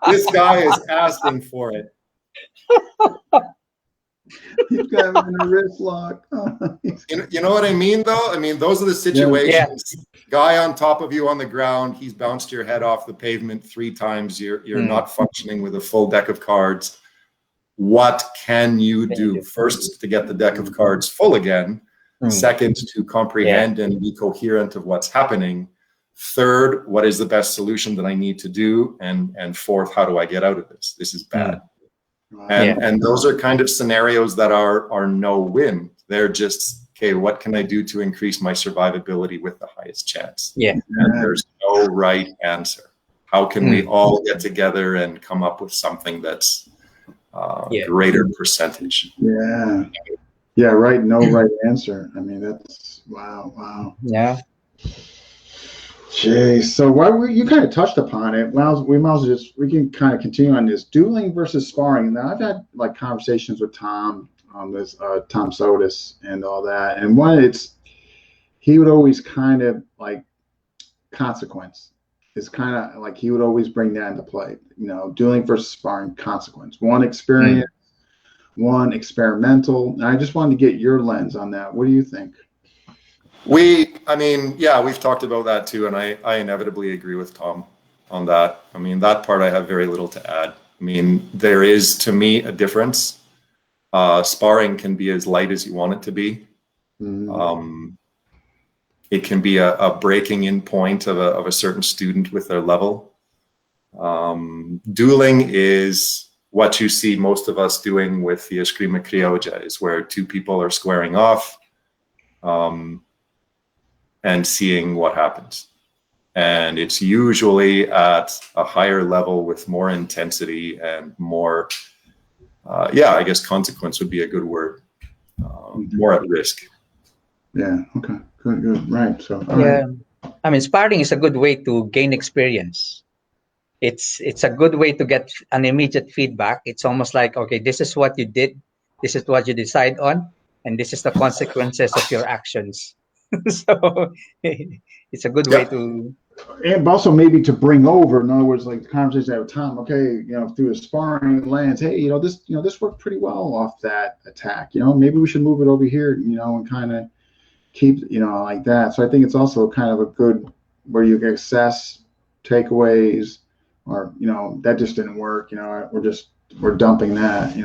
this guy is asking for it. He's got him in a wrist lock. You know what I mean, though? I mean, those are the situations. Guy on top of you on the ground, he's bounced your head off the pavement 3 times. You're not functioning with a full deck of cards. What can you do? First, to get the deck of cards full again. Second, to comprehend and be coherent of what's happening. Third, what is the best solution that I need to do? And fourth, how do I get out of this? This is bad. And those are kind of scenarios that are no win. They're just, okay, what can I do to increase my survivability with the highest chance? And there's no right answer. How can we all get together and come up with something that's greater percentage. Yeah. Yeah, right. No right answer. I mean, that's wow. Yeah. Jay, so you kind of touched upon it. Well, we might as well we can kind of continue on this dueling versus sparring. Now, I've had like conversations with Tom on this, Tom Sotis and all that. And he would always kind of like consequence. It's kind of like he would always bring that into play. Dueling versus sparring, consequence. One experience, one experimental. And I just wanted to get your lens on that. What do you think? We've talked about that too, and I inevitably agree with Tom on that. I mean, that part I have very little to add. I mean, there is, to me, a difference. Sparring can be as light as you want it to be. It can be a breaking in point of a certain student with their level. Dueling is what you see most of us doing with the Eskrima Criolla, is where two people are squaring off and seeing what happens. And it's usually at a higher level with more intensity and more, I guess consequence would be a good word, more at risk. Yeah, okay, good, right. So, right. I mean, sparring is a good way to gain experience. It's a good way to get an immediate feedback. It's almost like, okay, this is what you did, this is what you decide on, and this is the consequences of your actions. So it's a good way to, and also maybe to bring over, in other words, like the conversation I had with Tom, okay, through the sparring lands, hey, this worked pretty well off that attack, maybe we should move it over here, and kind of keep, like that. So I think it's also kind of a good, where you can assess takeaways, or, that just didn't work, we're dumping that,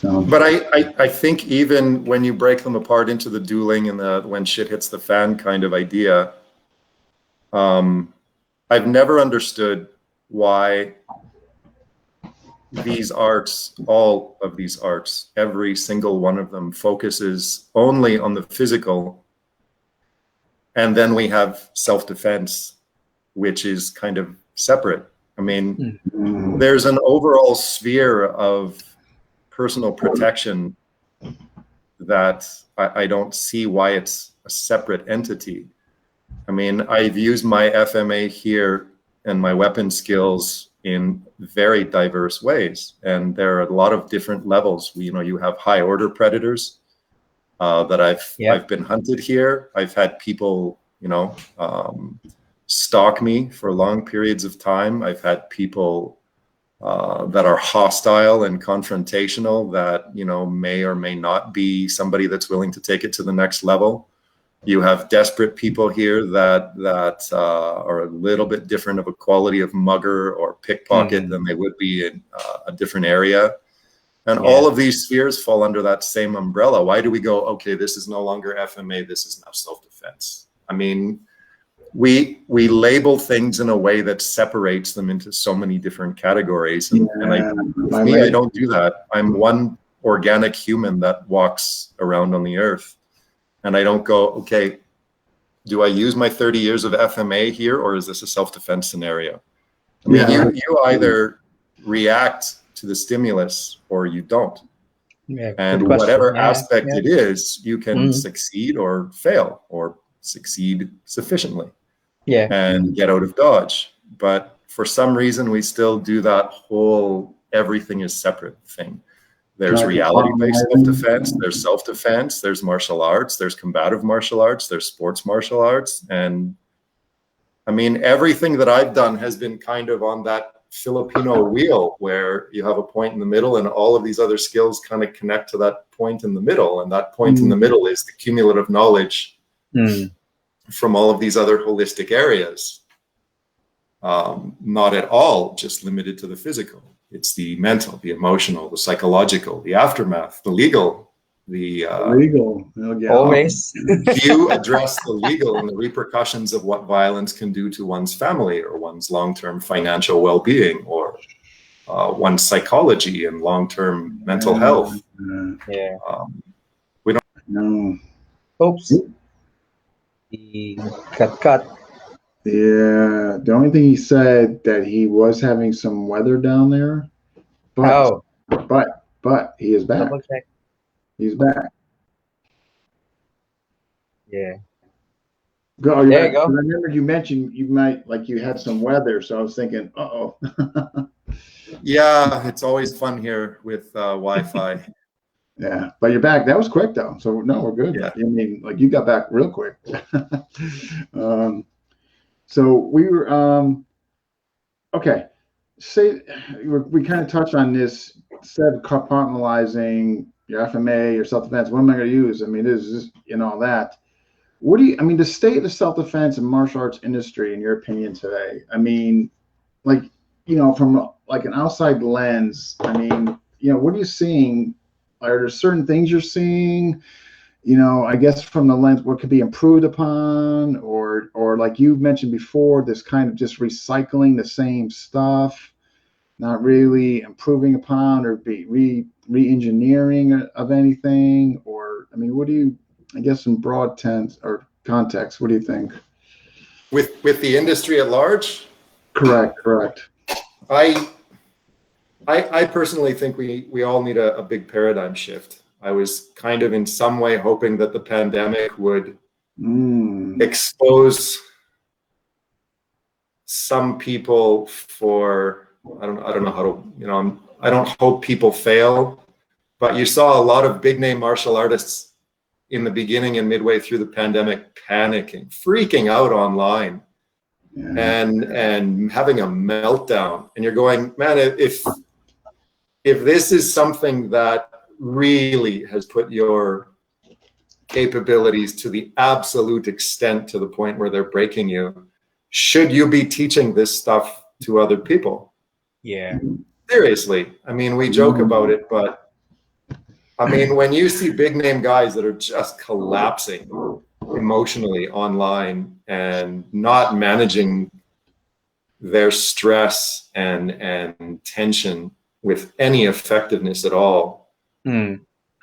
But I think even when you break them apart into the dueling and when shit hits the fan kind of idea, I've never understood why these arts, all of these arts, every single one of them focuses only on the physical. And then we have self-defense, which is kind of separate. I mean, there's an overall sphere of personal protection that I don't see why it's a separate entity. I mean, I've used my FMA here and my weapon skills in very diverse ways, and there are a lot of different levels. You have high order predators that I've been hunted here. I've had people stalk me for long periods of time. I've had people that are hostile and confrontational that may or may not be somebody that's willing to take it to the next level. You have desperate people here that are a little bit different of a quality of mugger or pickpocket than they would be in a different area. And all of these spheres fall under that same umbrella. Why do we go, okay, this is no longer FMA, this is now self-defense? I mean, we label things in a way that separates them into so many different categories. And I don't do that. I'm one organic human that walks around on the earth. And I don't go, okay, do I use my 30 years of FMA here, or is this a self-defense scenario? I mean, you either react to the stimulus or you don't. And whatever aspect it is, you can succeed or fail, or succeed sufficiently and get out of dodge. But for some reason, we still do that whole everything is separate thing. There's reality-based self-defense, there's martial arts, there's combative martial arts, there's sports martial arts. And I mean, everything that I've done has been kind of on that Filipino wheel where you have a point in the middle and all of these other skills kind of connect to that point in the middle. And that point in the middle is the cumulative knowledge from all of these other holistic areas. Not at all just limited to the physical. It's the mental, the emotional, the psychological, the aftermath, the legal, legal. Always. You address the legal and the repercussions of what violence can do to one's family or one's long-term financial well-being or one's psychology and long-term mental health. We don't. No. Oops. Cut. Yeah, the only thing he said that he was having some weather down there, but Oh, but he is back. double check. He's back. Yeah. Go. There you go. I remember you mentioned you might like you had some weather, so I was thinking, uh-oh. Yeah, it's always fun here with Wi-Fi. Yeah, but you're back. That was quick though, so no, we're good. Yeah. I mean, like you got back real quick. So we were okay. Say we kind of touched on this. Said compartmentalizing your FMA, your self-defense. What am I going to use? I mean, this is all that. What do you? I mean, the state of self-defense and martial arts industry, in your opinion, today. I mean, like from like an outside lens. I mean, what are you seeing? Are there certain things you're seeing? I guess from the lens, what could be improved upon, or like you mentioned before, this kind of just recycling the same stuff, not really improving upon or be re-engineering of anything, or I mean, what do you? I guess in broad tense or context, what do you think? With the industry at large? Correct. I personally think we all need a big paradigm shift. I was kind of in some way hoping that the pandemic would expose some people for, I don't know how to, I don't hope people fail, but you saw a lot of big name martial artists in the beginning and midway through the pandemic panicking, freaking out online. Yeah. And having a meltdown, and you're going, man, if this is something that really has put your capabilities to the absolute extent, to the point where they're breaking you, should you be teaching this stuff to other people? Yeah. Seriously. I mean, we joke about it, but I mean, when you see big name guys that are just collapsing emotionally online and not managing their stress and tension with any effectiveness at all,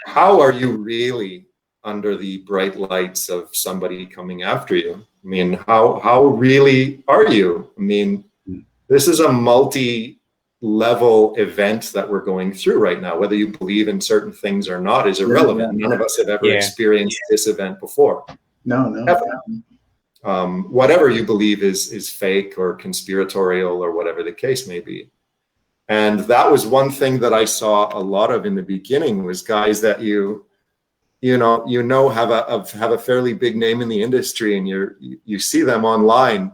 how are you really under the bright lights of somebody coming after you? I mean, how really are you? I mean, this is a multi-level event that we're going through right now. Whether you believe in certain things or not is irrelevant. None of us have ever experienced this event before. No. Whatever you believe is fake or conspiratorial or whatever the case may be. And that was one thing that I saw a lot of in the beginning, was guys that you have a fairly big name in the industry, and you see them online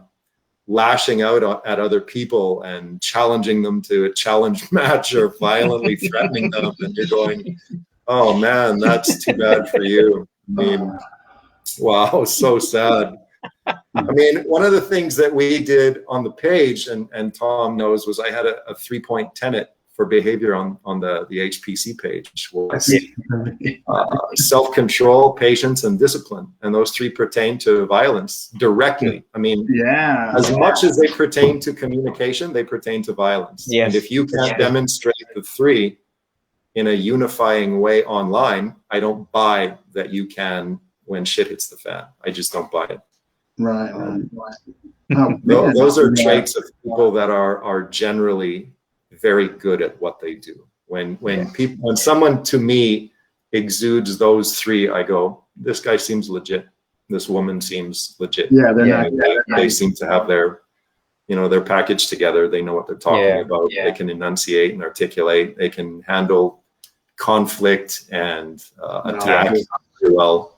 lashing out at other people and challenging them to a challenge match or violently threatening them, and you're going, oh man, that's too bad for you. I mean, wow, so sad. I mean, one of the things that we did on the page, and Tom knows, was I had a 3-point tenet for behavior on the HPC page, was self-control, patience, and discipline. And those 3 pertain to violence directly. I mean, as much as they pertain to communication, they pertain to violence. Yes. And if you can't demonstrate the 3 in a unifying way online, I don't buy that you can when shit hits the fan. I just don't buy it. Right. Those are traits of people that are generally very good at what they do. When someone to me exudes those 3, I go, this guy seems legit. This woman seems legit. Yeah, they seem to have their package together. They know what they're talking about. They can enunciate and articulate. They can handle conflict and attack very well.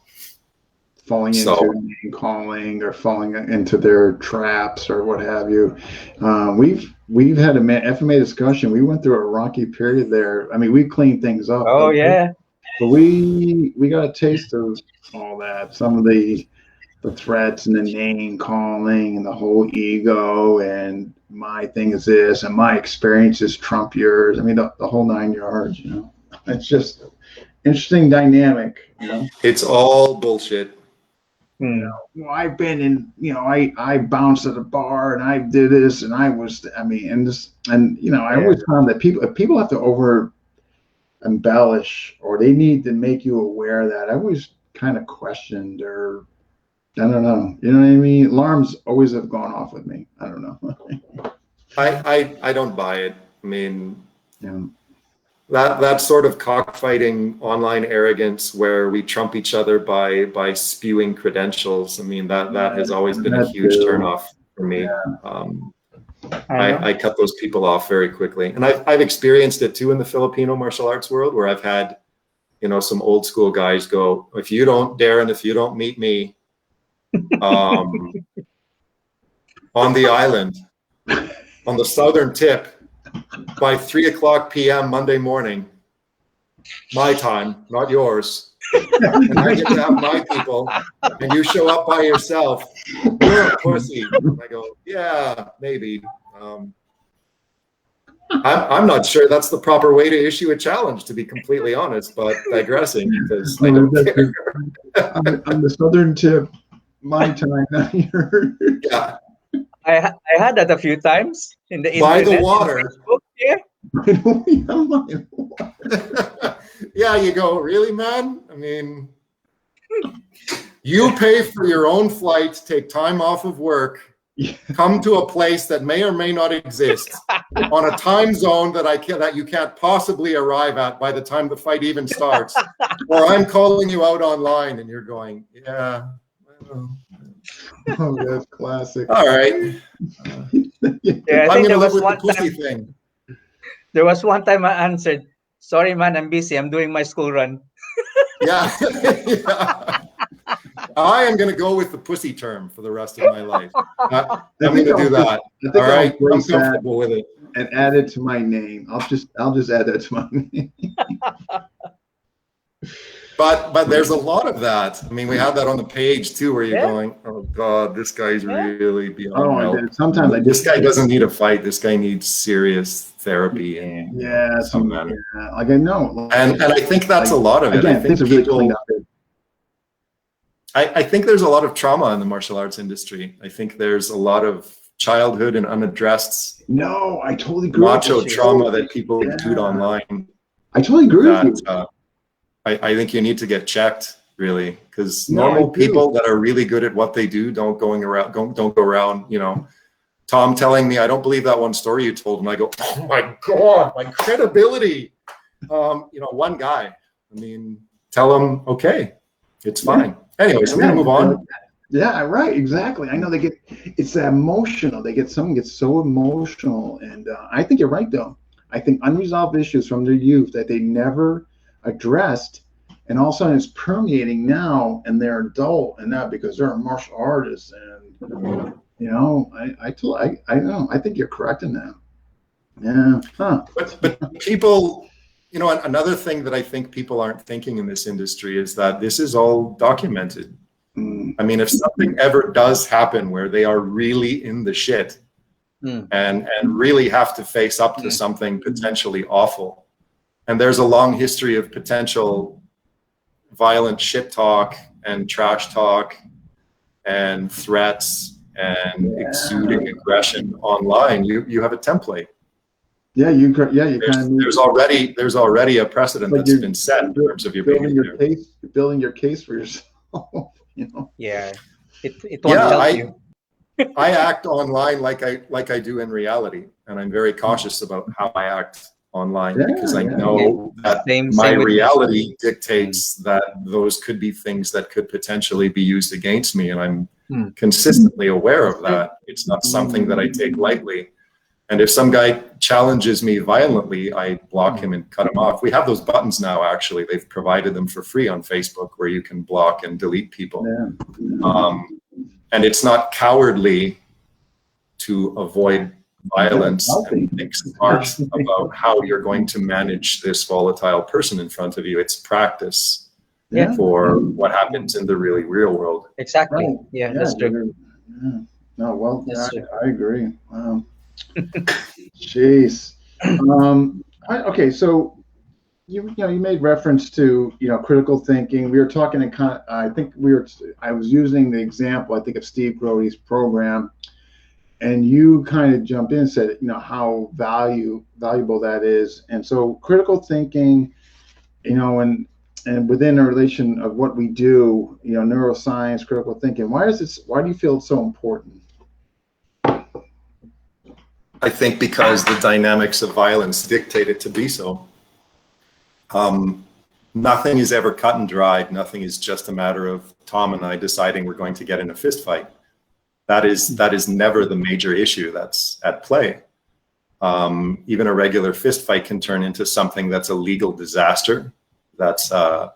Falling into name calling or falling into their traps or what have you. We've had a FMA discussion. We went through a rocky period there. I mean, we cleaned things up. Oh, yeah. But we got a taste of all that. Some of the threats and the name calling and the whole ego and my thing is this and my experiences trump yours. I mean, the whole 9 yards, It's just interesting dynamic, It's all bullshit. Well, I've been in, I bounced at a bar and I did this and I always found that people have to over embellish or they need to make you aware of that. I always kind of questioned or I don't know. You know what I mean? Alarms always have gone off with me. I don't know. I don't buy it. I mean, Yeah. that sort of cockfighting online arrogance where we trump each other by spewing credentials. I mean, that has always been a huge turnoff for me. Yeah. I cut those people off very quickly, and I've experienced it too in the Filipino martial arts world, where I've had, you know, some old school guys go, if you don't meet me on the island, on the southern tip, by 3:00 p.m. Monday morning, my time, not yours, and I get to have my people, and you show up by yourself, you're a pussy. I go, yeah, maybe. I'm not sure that's the proper way to issue a challenge, to be completely honest, but digressing, because I don't care. On the southern tip, my time, not yours. Yeah. I had that a few times in the By internet, the water. Yeah. Yeah, you go, really, man? I mean, you pay for your own flight, take time off of work, come to a place that may or may not exist on a time zone that you can't possibly arrive at by the time the fight even starts, or I'm calling you out online and you're going, yeah. Oh, that's classic. All right. Yeah, I I'm think gonna live with the pussy thing. There was one time I answered, sorry man, I'm busy, I'm doing my school run. Yeah. Yeah. I am going to go with the pussy term for the rest of my life. I'm going to do that. All right, I'm comfortable with it. And add it to my name. I'll just add that to my name. But there's a lot of that. I mean, we have that on the page too, where you're going, oh God, this guy's really beyond help. Sometimes this guy doesn't need a fight. This guy needs serious therapy and some manner. Yeah, like I know. And I think that's a lot of it. Again, things are really cleaned up. I think there's a lot of trauma in the martial arts industry. I think there's a lot of childhood and unaddressed I totally agree macho trauma that people exude online. I totally agree with you. I think you need to get checked, really, because normal people that are really good at what they do don't go around, you know, Tom telling me, I don't believe that one story you told, and I go, oh my God, my credibility. You know, one guy, I mean, tell him, okay, it's fine. Anyways, I'm going to move on. Yeah, right, exactly. I know it's emotional. Someone gets so emotional. And I think you're right, though. I think unresolved issues from their youth that they never addressed, and all of a sudden it's permeating now, and they're adult, and now because they're a martial artist. And, you know, I know. I think you're correct in that. Yeah. Huh. But people... You know, another thing that I think people aren't thinking in this industry is that this is all documented. I mean, if something ever does happen where they are really in the shit and really have to face up to something potentially awful, and there's a long history of potential violent shit talk and trash talk and threats and exuding aggression online, you have a template. Yeah, you kind of there's already a precedent that's been set in terms of your building your case. You're building your case for yourself. You know. Yeah, it won't help you. I act online like I do in reality, and I'm very cautious about how I act online because I know that my reality dictates that those could be things that could potentially be used against me, and I'm consistently aware of that. It's not something that I take lightly. And if some guy challenges me violently, I block him and cut him off. We have those buttons now, actually. They've provided them for free on Facebook where you can block and delete people. And it's not cowardly to avoid violence and think smart about how you're going to manage this volatile person in front of you. It's practice for what happens in the really real world. Exactly. Right. Yeah, that's true. Yeah. No, well, I agree. Wow. Jeez. Okay, so you made reference to critical thinking. We were talking in I was using the example of Steve Grody's program, and you kind of jumped in and said how valuable that is. And so critical thinking, and and within a relation of what we do, neuroscience, critical thinking, why do you feel it's so important? I think because the dynamics of violence dictate it to be so. Nothing is ever cut and dried. Nothing is just a matter of Tom and I deciding we're going to get in a fist fight. That is never the major issue that's at play. Even a regular fist fight can turn into something that's a legal disaster. That's a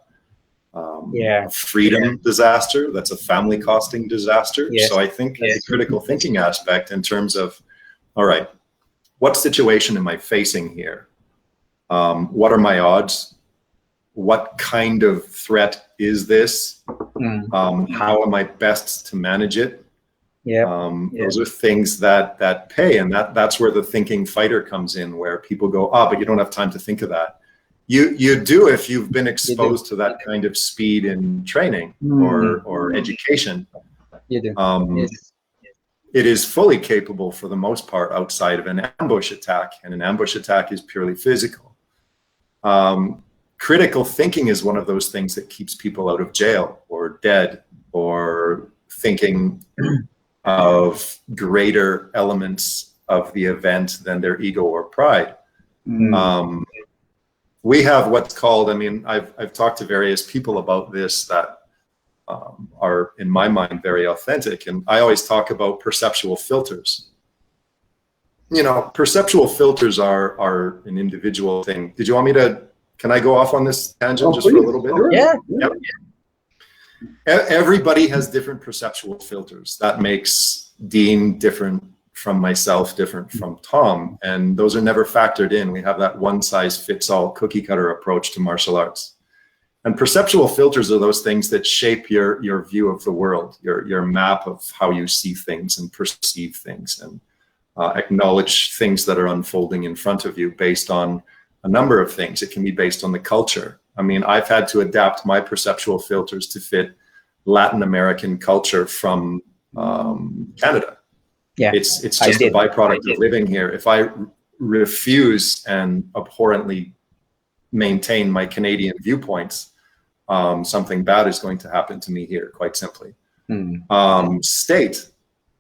freedom disaster. That's a family costing disaster. Yes. So I think the critical thinking aspect in terms of, all right, what situation am I facing here? What are my odds? What kind of threat is this? How am I best to manage it? Those are things that pay, and that's where the thinking fighter comes in, where people go, but you don't have time to think of that. You do if you've been exposed to that kind of speed in training or education. You do. It is fully capable for the most part outside of an ambush attack, and an ambush attack is purely physical. Critical thinking is one of those things that keeps people out of jail or dead or thinking of greater elements of the event than their ego or pride. We have what's called, I've talked to various people about this that are, in my mind, very authentic. And I always talk about perceptual filters. Perceptual filters are an individual thing. Did you want me to, can I go off on this tangent just for a little bit? Yeah. Yep. Everybody has different perceptual filters. That makes Dean different from myself, different from Tom. And those are never factored in. We have that one size fits all cookie cutter approach to martial arts. And perceptual filters are those things that shape your view of the world, your map of how you see things and perceive things and acknowledge things that are unfolding in front of you based on a number of things. It can be based on the culture. I've had to adapt my perceptual filters to fit Latin American culture from Canada. Yeah, it's just a byproduct of living here. If I refuse and abhorrently maintain my Canadian viewpoints, something bad is going to happen to me here, quite simply. State,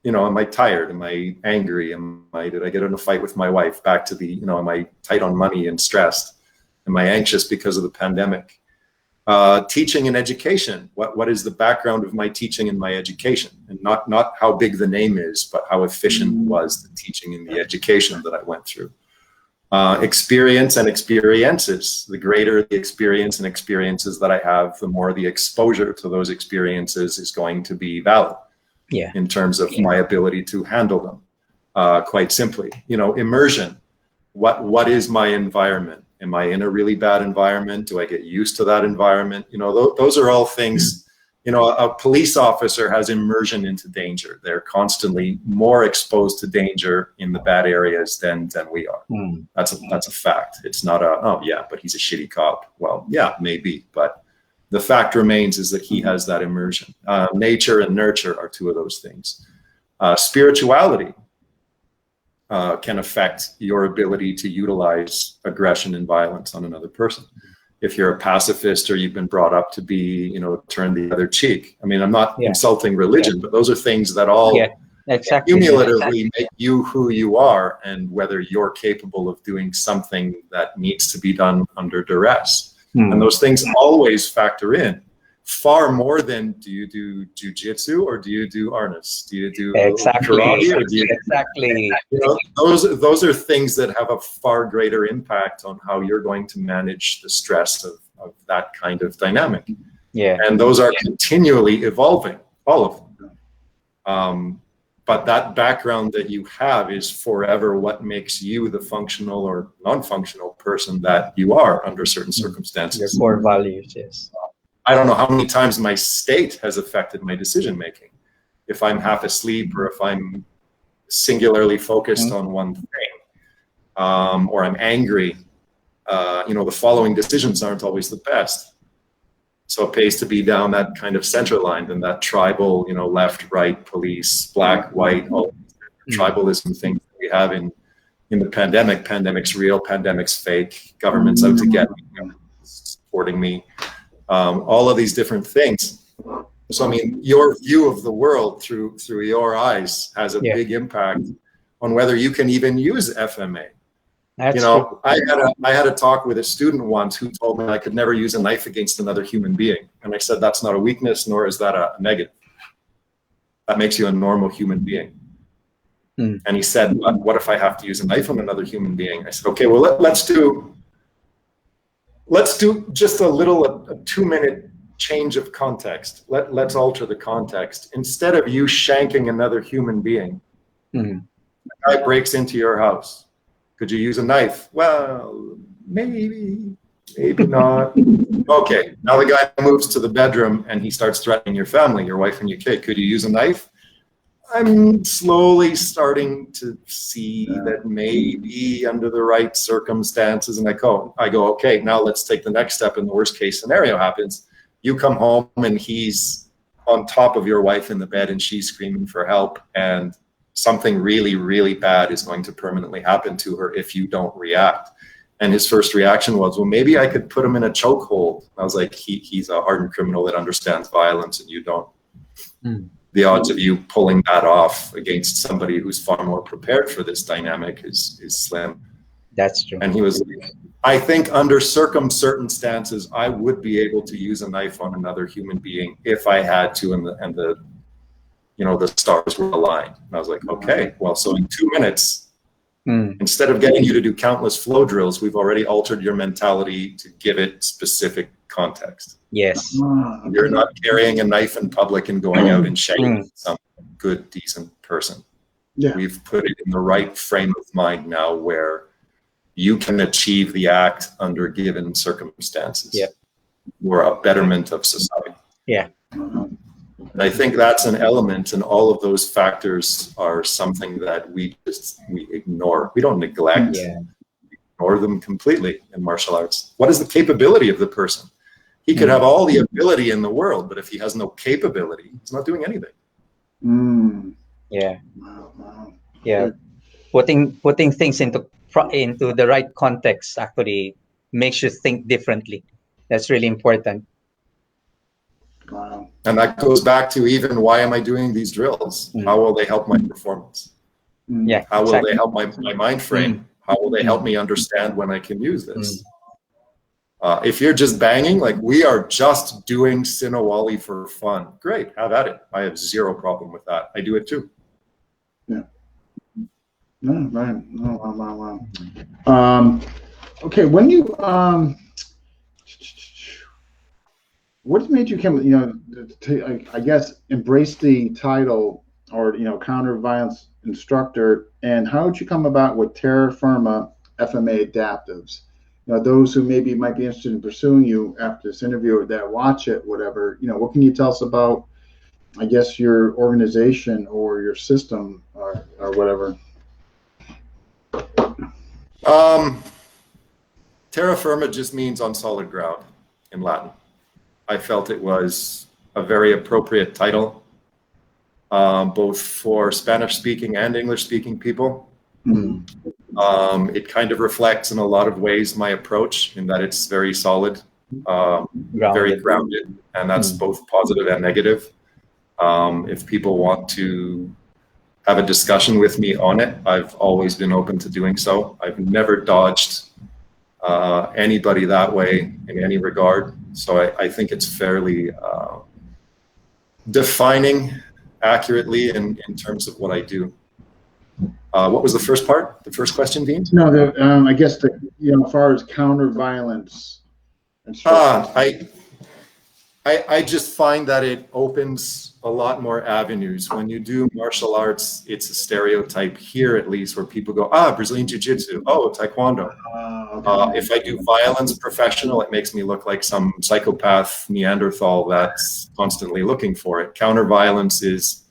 am I tired? Am I angry? Did I get in a fight with my wife? Back to the, am I tight on money and stressed? Am I anxious because of the pandemic? Teaching and education. What is the background of my teaching and my education? And not how big the name is, but how efficient was the teaching and the education that I went through. Experience and experiences. The greater the experience and experiences that I have, the more the exposure to those experiences is going to be valid. In terms of my ability to handle them. Quite simply, immersion. What is my environment? Am I in a really bad environment? Do I get used to that environment? Those are all things, a police officer has immersion into danger. They're constantly more exposed to danger in the bad areas than we are. That's a fact. It's not but he's a shitty cop. Well, yeah, maybe, but the fact remains is that he has that immersion. Nature and nurture are two of those things. Spirituality can affect your ability to utilize aggression and violence on another person. If you're a pacifist or you've been brought up to be, turn the other cheek. I'm not insulting religion, but those are things that all cumulatively make you who you are, and whether you're capable of doing something that needs to be done under duress. And those things always factor in. Far more than, do you do jujitsu or do you do arnis? Do you do karate? Or do you, those are things that have a far greater impact on how you're going to manage the stress of that kind of dynamic. And those are continually evolving, all of them. But that background that you have is forever what makes you the functional or non-functional person that you are under certain circumstances. Your core values, yes. I don't know how many times my state has affected my decision making. If I'm half asleep or if I'm singularly focused on one thing, or I'm angry, the following decisions aren't always the best. So it pays to be down that kind of center line and that tribal, left, right, police, black, white, all tribalism things that we have in the pandemic. Pandemic's real, pandemic's fake, government's out to get me, supporting me. all of these different things. So, I mean, your view of the world through your eyes has a big impact on whether you can even use FMA. That's you know, true. I had a talk with a student once who told me I could never use a knife against another human being. And I said, that's not a weakness, nor is that a negative. That makes you a normal human being. And he said, what if I have to use a knife on another human being? I said, okay, well, let's do just a 2-minute change of context. Let's alter the context. Instead of you shanking another human being, a guy breaks into your house. Could you use a knife? Well, maybe not. Okay, now the guy moves to the bedroom and he starts threatening your family, your wife and your kid. Could you use a knife? I'm slowly starting to see that maybe under the right circumstances, and I go, okay, now let's take the next step. And the worst case scenario happens. You come home and he's on top of your wife in the bed and she's screaming for help, and something really, really bad is going to permanently happen to her if you don't react. And his first reaction was, well, maybe I could put him in a chokehold. I was like, he's a hardened criminal that understands violence and you don't. The odds of you pulling that off against somebody who's far more prepared for this dynamic is slim. That's true. And he was like, I think under circumstances, I would be able to use a knife on another human being if I had to, and the stars were aligned. And I was like, okay, well, so in 2 minutes, instead of getting you to do countless flow drills, we've already altered your mentality to give it specific context. Yes. You're not carrying a knife in public and going out and shanking some good, decent person. Yeah. We've put it in the right frame of mind now where you can achieve the act under given circumstances. Yeah. Or a betterment of society. Yeah. And I think that's an element, and all of those factors are something that we ignore. We don't neglect. Yeah. We ignore them completely in martial arts. What is the capability of the person? He could have all the ability in the world, but if he has no capability, he's not doing anything. Yeah. Wow. Yeah. Putting things into the right context actually makes you think differently. That's really important. Wow. And that goes back to even, why am I doing these drills? How will they help my performance? Yeah. How will they help my mind frame? How will they help me understand when I can use this? If you're just banging, like we are just doing Sinawali for fun, great, have at it. I have zero problem with that. I do it too. Yeah. No, right. Oh, wow. Okay, when you what made you come, I guess, embrace the title, or counter violence instructor, and how did you come about with Terra, Firma, FMA adaptives? Those who maybe might be interested in pursuing you after this interview, or that watch it, whatever, what can you tell us about, I guess, your organization or your system or whatever? Terra Firma just means on solid ground in Latin. I felt it was a very appropriate title, both for Spanish-speaking and English-speaking people. It kind of reflects in a lot of ways my approach, in that it's very solid, very grounded, and that's both positive and negative. If people want to have a discussion with me on it, I've always been open to doing so. I've never dodged anybody that way in any regard. So I think it's fairly defining accurately in terms of what I do. What was the first part? The first question, Dean? No, I guess as far as counter violence. I just find that it opens a lot more avenues. When you do martial arts, it's a stereotype here, at least, where people go, Brazilian Jiu-Jitsu, Taekwondo. Okay. If I do violence professional, it makes me look like some psychopath Neanderthal that's constantly looking for it. Counter violence is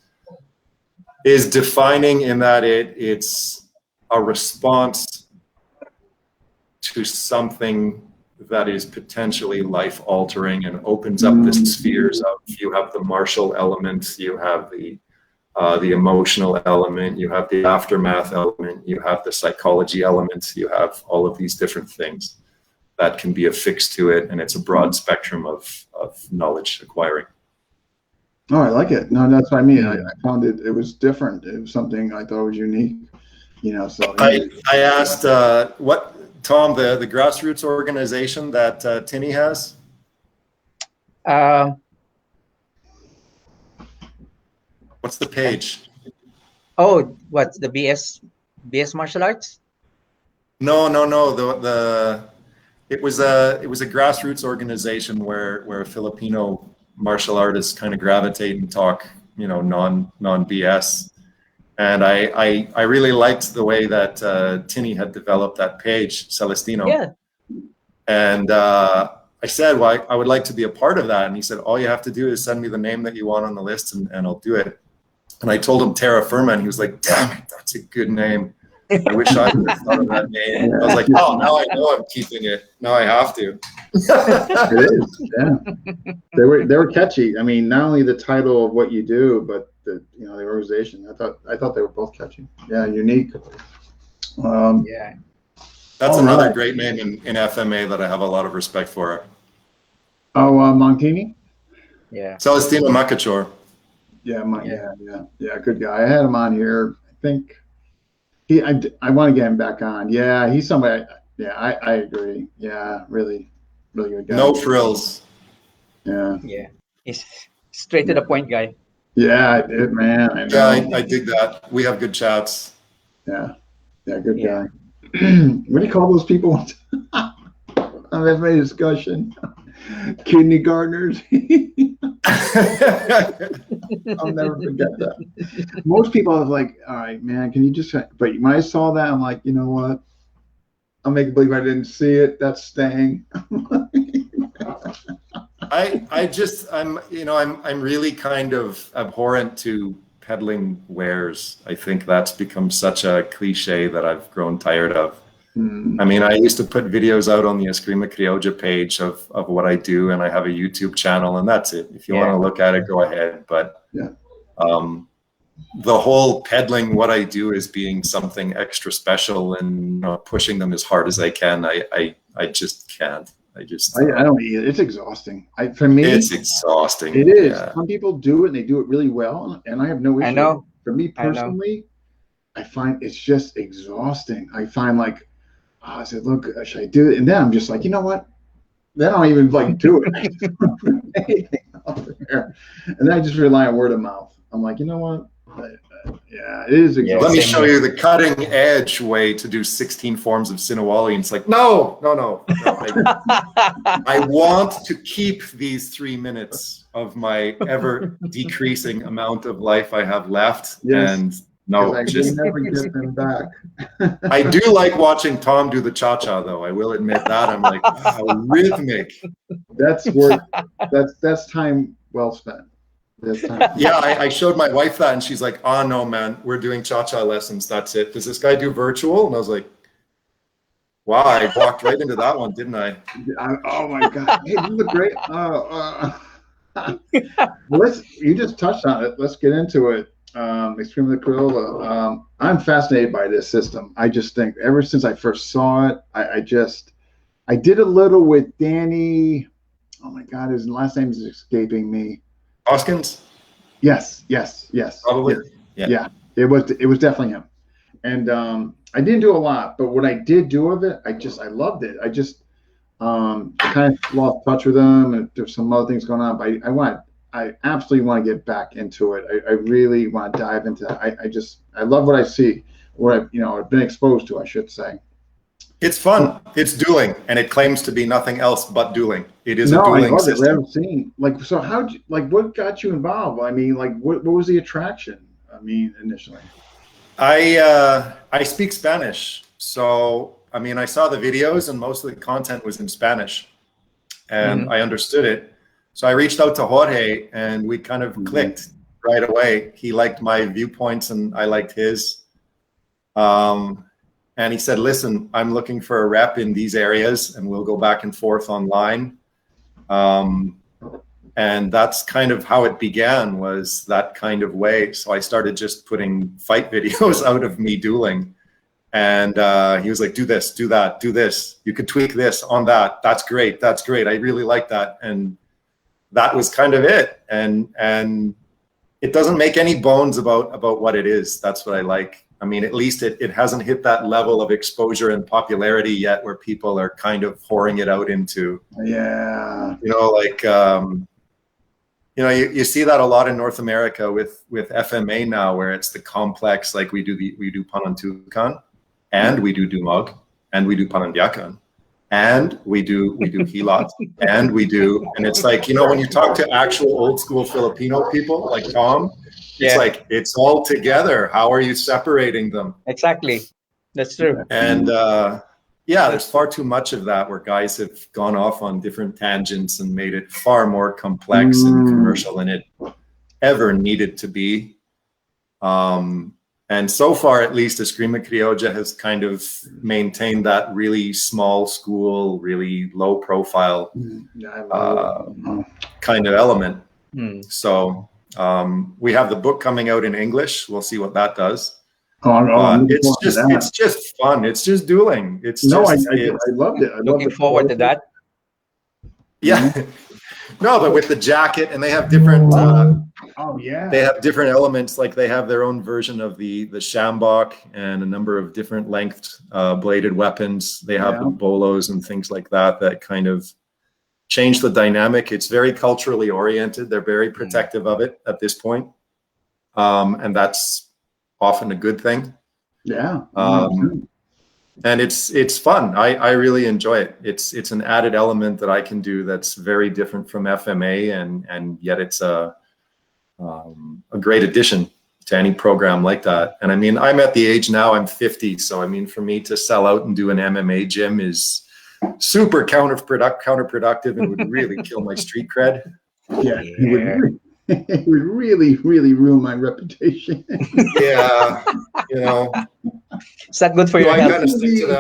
defining in that it's a response to something that is potentially life-altering and opens up the spheres of, you have the martial element, you have the emotional element, you have the aftermath element, you have the psychology element, you have all of these different things that can be affixed to it, and it's a broad spectrum of knowledge acquiring. Oh, I like it. No, that's what I mean. I found it was different. It was something I thought was unique. So I asked what Tom, the grassroots organization that Tinny has. What's the page? Oh, what's the BS martial arts? No. It was a grassroots organization where Filipino martial artists kind of gravitate and talk, non BS. And I really liked the way that Tinny had developed that page, Celestino. Yeah. And I said, well, I would like to be a part of that. And he said, all you have to do is send me the name that you want on the list, and I'll do it. And I told him Terra Firma, and he was like, damn it, that's a good name. I wish I would have thought of that name. I was like, oh, now I know I'm keeping it. Now I have to. It is, yeah. They were catchy. I mean, not only the title of what you do, but the organization. I thought they were both catchy. Yeah, unique. Yeah. That's another great name in FMA that I have a lot of respect for. Oh, Montini? Yeah. Celestino Macachor. Yeah, good guy. I had him on here. I think I want to get him back on. Yeah, he's somebody. Yeah, I agree. Yeah, really good guy. No frills. Yeah. Yeah. He's straight to the point guy. Yeah, man. I know. Yeah, I dig that. We have good chats. Yeah, good guy. What do you call those people? I've made a discussion. Kindergartners. I'll never forget that. Most people are like, all right, man, can you just, but when I saw that, I'm like, you know what? I'll make believe I didn't see it. That's staying. I'm really kind of abhorrent to peddling wares. I think that's become such a cliche that I've grown tired of. I mean, I used to put videos out on the Eskrima Criolla page of what I do, and I have a YouTube channel, and that's it. If you want to look at it, go ahead. But the whole peddling what I do as being something extra special and pushing them as hard as I can, I just can't. I don't either. It's exhausting. For me, it's exhausting. It is. Yeah. Some people do it and they do it really well, and I have no issue. I know. For me personally, I find it's just exhausting. I find like, I said, look, should I do it? And then I'm just like, you know what? Then I don't even like do it. Anything out there. And then I just rely on word of mouth. I'm like, you know what? Yeah, it is exhausting. Let me show you the cutting edge way to do 16 forms of Sinawali. And it's like, no. I want to keep these 3 minutes of my ever decreasing amount of life I have left. Yes. And no, just never get them back. I do like watching Tom do the cha-cha, though. I will admit that. I'm like, wow, rhythmic. That's time well spent. Yeah, I showed my wife that, and she's like, oh no, man, we're doing cha-cha lessons. That's it. Does this guy do virtual? And I was like, wow, I walked right into that one, didn't I? Oh my God. Hey, you look great. You just touched on it. Let's get into it. Extremely Criolla. I'm fascinated by this system. I just think ever since I first saw it, I did a little with Danny. Oh my God, his last name is escaping me. Hoskins? Yes. Probably. Yeah. It was definitely him. And I didn't do a lot, but what I did do of it, I loved it. I just kind of lost touch with him, and there's some other things going on. But I absolutely want to get back into it. I really want to dive into that. I love what I see, what I've been exposed to, I should say. It's fun. It's dueling, and it claims to be nothing else but dueling. It is a dueling system. I haven't seen so what got you involved? I mean, what was the attraction? I mean, initially. I speak Spanish, so I mean, I saw the videos, and most of the content was in Spanish, and I understood it. So I reached out to Jorge, and we kind of clicked right away. He liked my viewpoints, and I liked his. And he said, listen, I'm looking for a rep in these areas, and we'll go back and forth online. And that's kind of how it began, was that kind of way. So I started just putting fight videos out of me dueling. And he was like, do this, do that, do this. You could tweak this on that. That's great. That's great. I really like that. And that was kind of it. And it doesn't make any bones about what it is. That's what I like. I mean, at least it hasn't hit that level of exposure and popularity yet where people are kind of pouring it out into, like, you see that a lot in North America with FMA now, where it's the complex, like we do Panantukan, and we do Dumog, and we do Panandiakan, and we do Hilat, and it's like, when you talk to actual old school Filipino people like Tom, it's like, it's all together. How are you separating them? Exactly. That's true. And there's far too much of that where guys have gone off on different tangents and made it far more complex and commercial than it ever needed to be. And so far, at least, Eskrima Criolla has kind of maintained that really small school, really low profile kind of element. So we have the book coming out in English. We'll see what that does. It's just fun. It's just dueling. I loved it. Looking forward to that. Yeah. No, but with the jacket, and they have different. They have different elements. Like they have their own version of the shambok and a number of different length bladed weapons. They have the bolos and things like that kind of change the dynamic. It's very culturally oriented. They're very protective of it at this point, and that's often a good thing. And it's fun. I really enjoy it. It's an added element that I can do that's very different from FMA, and yet it's a great addition to any program like that. And I mean, I'm at the age now, I'm 50, so I mean, for me to sell out and do an MMA gym is super counterproductive and would really kill my street cred. It would really, really ruin my reputation. Is that good for your health?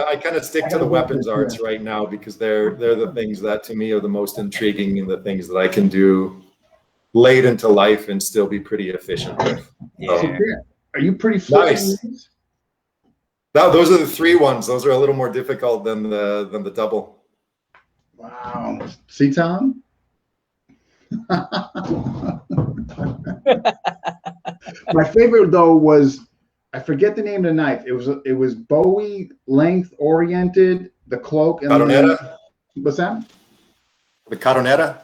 I kind of stick to the weapons arts right now because they're the things that to me are the most intriguing and the things that I can do late into life and still be pretty efficient with. Are you pretty nice? No, those are the 3 ones. Those are a little more difficult than the double. Wow. See, Tom? My favorite though was, I forget the name of the knife. It was Bowie length oriented, the cloak and what's that? The Caronetta?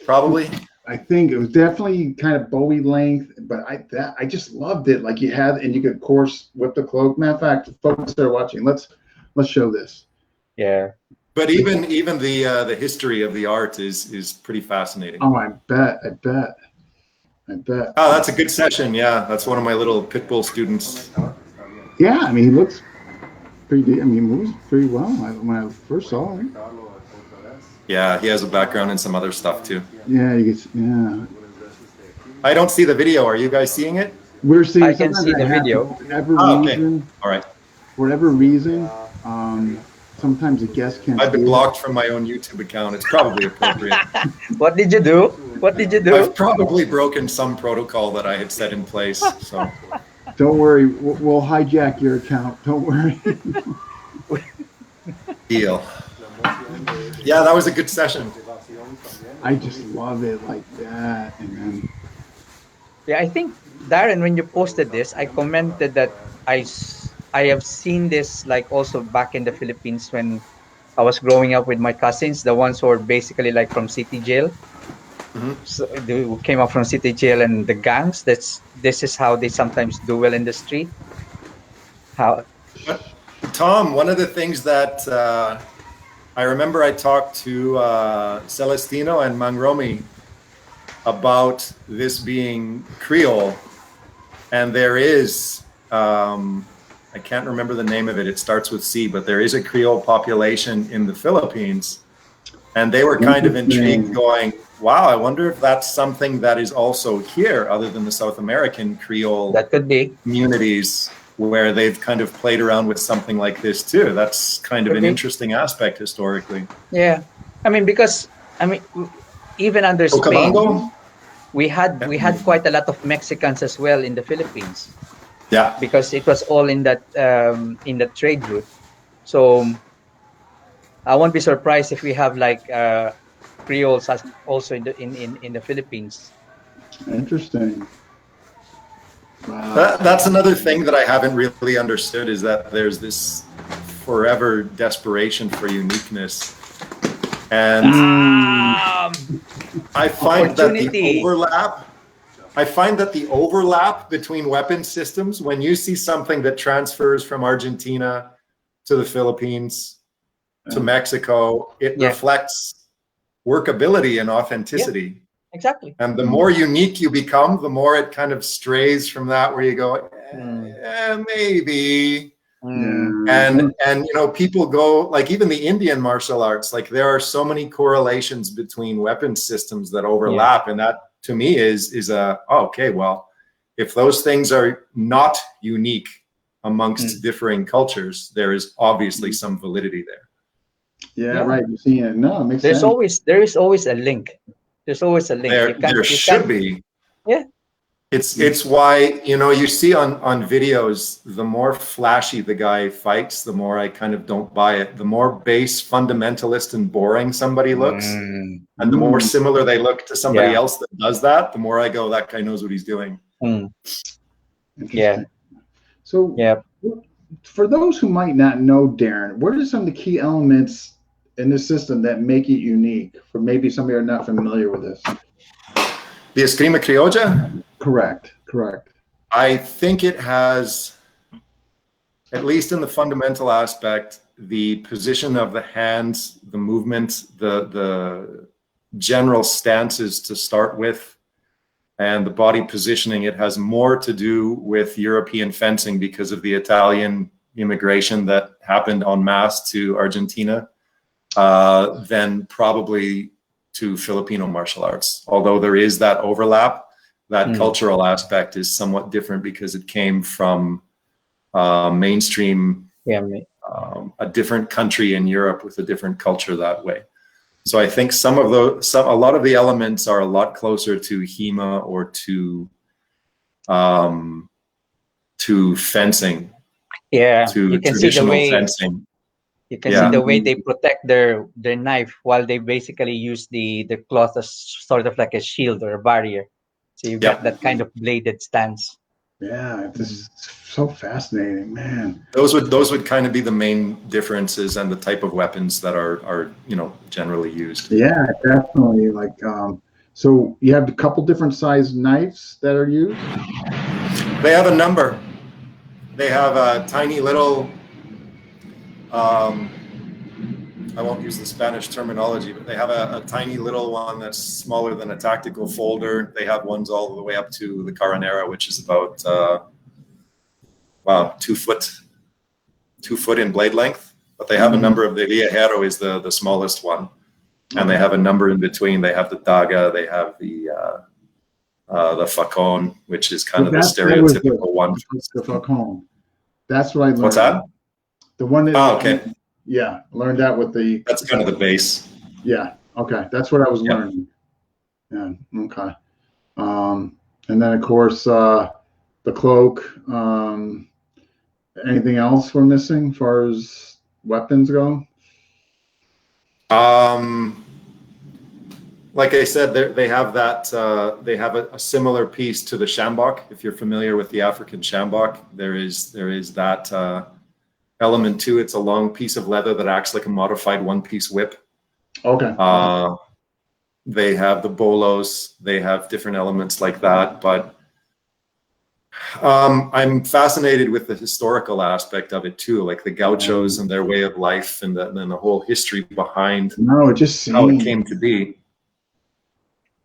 Probably. I think it was definitely kind of Bowie length, but I just loved it. Like you could of course whip the cloak. Matter of fact, folks that are watching, let's show this. Yeah. But even the history of the art is pretty fascinating. Oh, I bet. Oh, that's a good session. Yeah, that's one of my little pit bull students. Yeah, I mean, he looks pretty. I mean, he moves pretty well when I first saw him. Yeah, he has a background in some other stuff too. Yeah, yeah. I don't see the video. Are you guys seeing it? We're seeing. I can see the video. For whatever reason, all right. For whatever reason, sometimes a guest can't. I've been blocked from my own YouTube account. It's probably appropriate. What did you do? I've probably broken some protocol that I had set in place. So don't worry, we'll hijack your account. Don't worry. Deal. Yeah, that was a good session. I just love it like that. And then... Yeah, I think, Darren, when you posted this, I commented that I have seen this like also back in the Philippines when I was growing up with my cousins, the ones who were basically like from city jail. So they came up from city jail and the gangs. This is how they sometimes do well in the street. Tom, one of the things that I remember I talked to Celestino and Mangromi about this being Creole, and there is, I can't remember the name of it, it starts with C, but there is a Creole population in the Philippines, and they were kind of intrigued going, wow, I wonder if that's something that is also here other than the South American Creole that could be communities where they've kind of played around with something like this too. That's kind of an interesting aspect historically. Yeah. I mean, because, even under Spain, we had quite a lot of Mexicans as well in the Philippines. Yeah. because it was all in that trade route. So I won't be surprised if we have like Creoles also in the Philippines. Interesting. Wow. That's another thing that I haven't really understood, is that there's this forever desperation for uniqueness. And I find that the overlap between weapon systems, when you see something that transfers from Argentina to the Philippines to Mexico, it reflects workability and authenticity. Yeah, exactly. And the more unique you become, the more it kind of strays from that, where you go, maybe. And you know, people go, like, even the Indian martial arts, like, there are so many correlations between weapon systems that overlap, and that to me is okay, well, if those things are not unique amongst differing cultures, there is obviously some validity there. Yeah, right. You're seeing it. No, it makes sense. There is always a link. There's always a link. There should be. Yeah. It's why, you know, you see on videos, the more flashy the guy fights, the more I kind of don't buy it. The more base, fundamentalist, and boring somebody looks, and the more similar they look to somebody else that does that, the more I go, that guy knows what he's doing. Yeah. So for those who might not know Darren, what are some of the key elements in the system that make it unique, for maybe somebody who are not familiar with this? The Eskrima Criolla? Correct. I think it has, at least in the fundamental aspect, the position of the hands, the movement, the general stances to start with, and the body positioning. It has more to do with European fencing because of the Italian immigration that happened en masse to Argentina than probably to Filipino martial arts. Although there is that overlap, that cultural aspect is somewhat different because it came from mainstream, a different country in Europe with a different culture that way. So I think a lot of the elements are a lot closer to HEMA or to fencing. Yeah, to you can traditional see the way fencing. You can see the way they protect their knife while they basically use the cloth as sort of like a shield or a barrier. So you get that kind of bladed stance. Yeah, this is so fascinating, man. Those would kind of be the main differences and the type of weapons that are generally used. Yeah, definitely. Like, so you have a couple different size knives that are used? They have a number. They have a tiny little, I won't use the Spanish terminology, but they have a tiny little one that's smaller than a tactical folder. They have ones all the way up to the Caronera, which is about 2 foot in blade length. But they have a number of, the Viajero is the smallest one, and they have a number in between. They have the Daga, they have the Facon, which is kind of the stereotypical one. The Facon. That's what I learned. What's that? The one that. Oh, okay. Yeah, learned that with the. That's kind of the base. Yeah. Okay, that's what I was learning. Yeah. Okay. And then of course the cloak. Anything else we're missing as far as weapons go? Like I said, they have that. They have a similar piece to the sjambok. If you're familiar with the African sjambok, there is that element too. It's a long piece of leather that acts like a modified one-piece whip. Okay. They have the bolos. They have different elements like that, but I'm fascinated with the historical aspect of it too, like the gauchos and their way of life, and then the whole history behind how it came to be.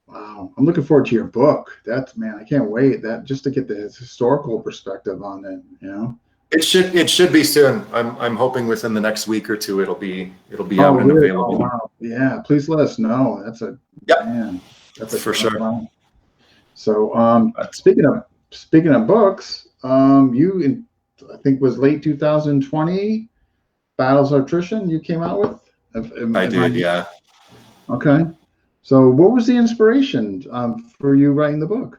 Wow, I'm looking forward to your book. Man, I can't wait. That just to get the historical perspective on it. It should be soon. I'm hoping within the next week or two it'll be out and available. Oh, wow. Yeah, please let us know. That's for sure. Fun. So speaking of books, you I think was late 2020, Battles of Attrition you came out with? I did, yeah. Okay. So what was the inspiration for you writing the book?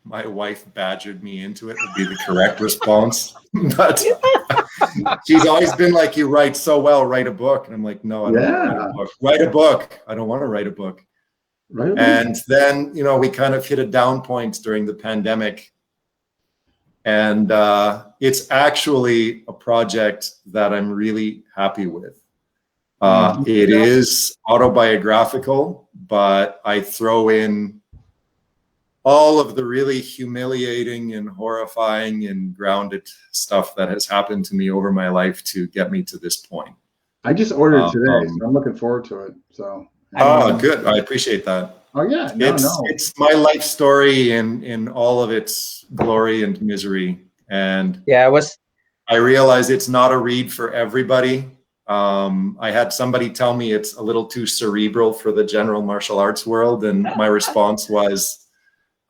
my wife badgered me into it would be the correct response. But she's always been like, you write so well, write a book. And I'm like, no, I don't want to write a book. Write a book. I don't want to write a book. Right. And then, we kind of hit a down point during the pandemic. And it's actually a project that I'm really happy with. It is autobiographical, but I throw in all of the really humiliating and horrifying and grounded stuff that has happened to me over my life to get me to this point. I just ordered it today, so I'm looking forward to it. So. Good. I appreciate that. Oh yeah, it's my life story in all of its glory and misery, and I realize it's not a read for everybody. I had somebody tell me it's a little too cerebral for the general martial arts world, and my response was,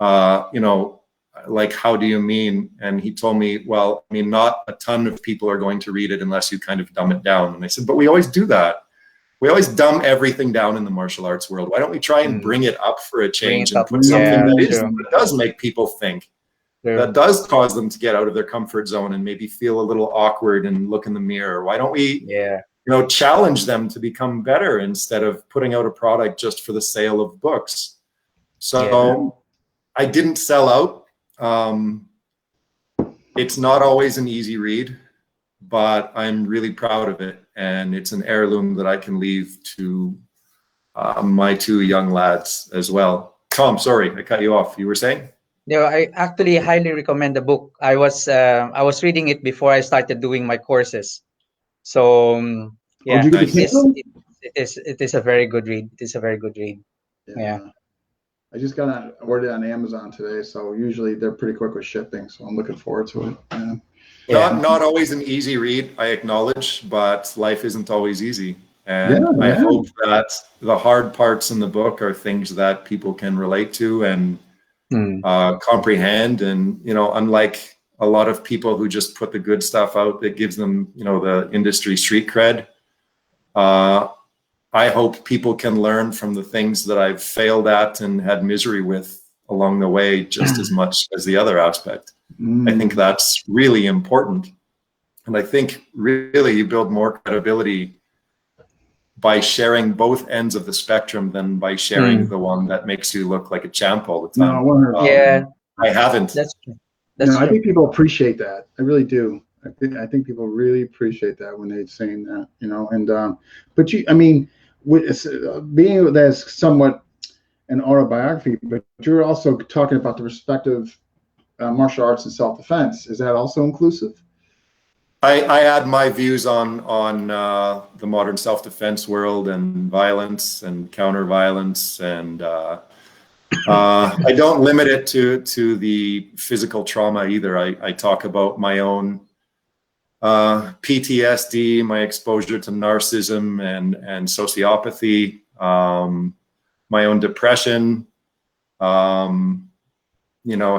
like, how do you mean? And he told me, well, I mean, not a ton of people are going to read it unless you kind of dumb it down. And I said, but we always do that. We always dumb everything down in the martial arts world. Why don't we try and bring it up for a change and put something that does make people think, that does cause them to get out of their comfort zone and maybe feel a little awkward and look in the mirror? Why don't we, challenge them to become better instead of putting out a product just for the sale of books? So I didn't sell out. It's not always an easy read, but I'm really proud of it. And it's an heirloom that I can leave to my two young lads as well. Tom, sorry, I cut you off. You were saying? No, I actually highly recommend the book. I was reading it before I started doing my courses. So it is a very good read. It is a very good read. Yeah. I just got ordered on Amazon today, so usually they're pretty quick with shipping. So I'm looking forward to it. Not always an easy read, I acknowledge, but life isn't always easy. And I hope that the hard parts in the book are things that people can relate to and comprehend. And, unlike a lot of people who just put the good stuff out that gives them, the industry street cred, I hope people can learn from the things that I've failed at and had misery with along the way just as much as the other aspect. I think that's really important. And I think really you build more credibility by sharing both ends of the spectrum than by sharing the one that makes you look like a champ all the time. I haven't. That's true. I think people appreciate that. I really do. I think people really appreciate that when they're saying that, and but being that's somewhat an autobiography, but you're also talking about the respective martial arts and self-defense. Is that also inclusive? I add my views on the modern self-defense world and violence and counter-violence, and I don't limit it to the physical trauma either. I talk about my own PTSD, my exposure to narcissism and sociopathy, my own depression,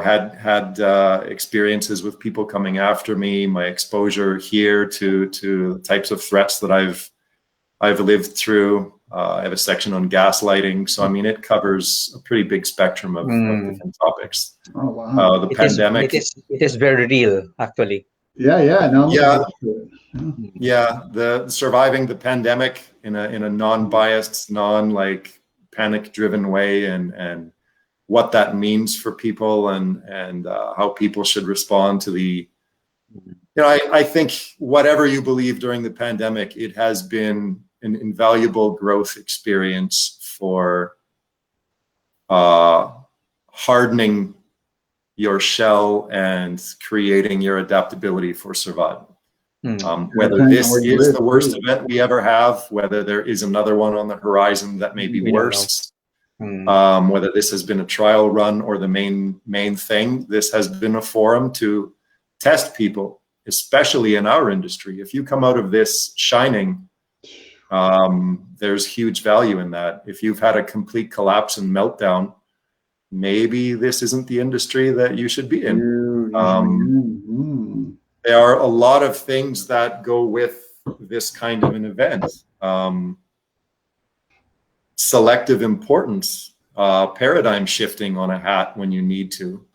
had experiences with people coming after me, my exposure here to types of threats that I've lived through. I have a section on gaslighting. So, it covers a pretty big spectrum of different topics. Oh, wow. The pandemic. It is very real, actually. The surviving the pandemic in a non-biased, panic-driven way, and what that means for people, and how people should respond to the. I think whatever you believe during the pandemic, it has been an invaluable growth experience for hardening your shell and creating your adaptability for survival. Whether this is the worst event we ever have, whether there is another one on the horizon that may be worse, whether this has been a trial run or the main thing, this has been a forum to test people, especially in our industry. If you come out of this shining, there's huge value in that. If you've had a complete collapse and meltdown, maybe this isn't the industry that you should be in. There are a lot of things that go with this kind of an event. Selective importance paradigm shifting on a hat when you need to,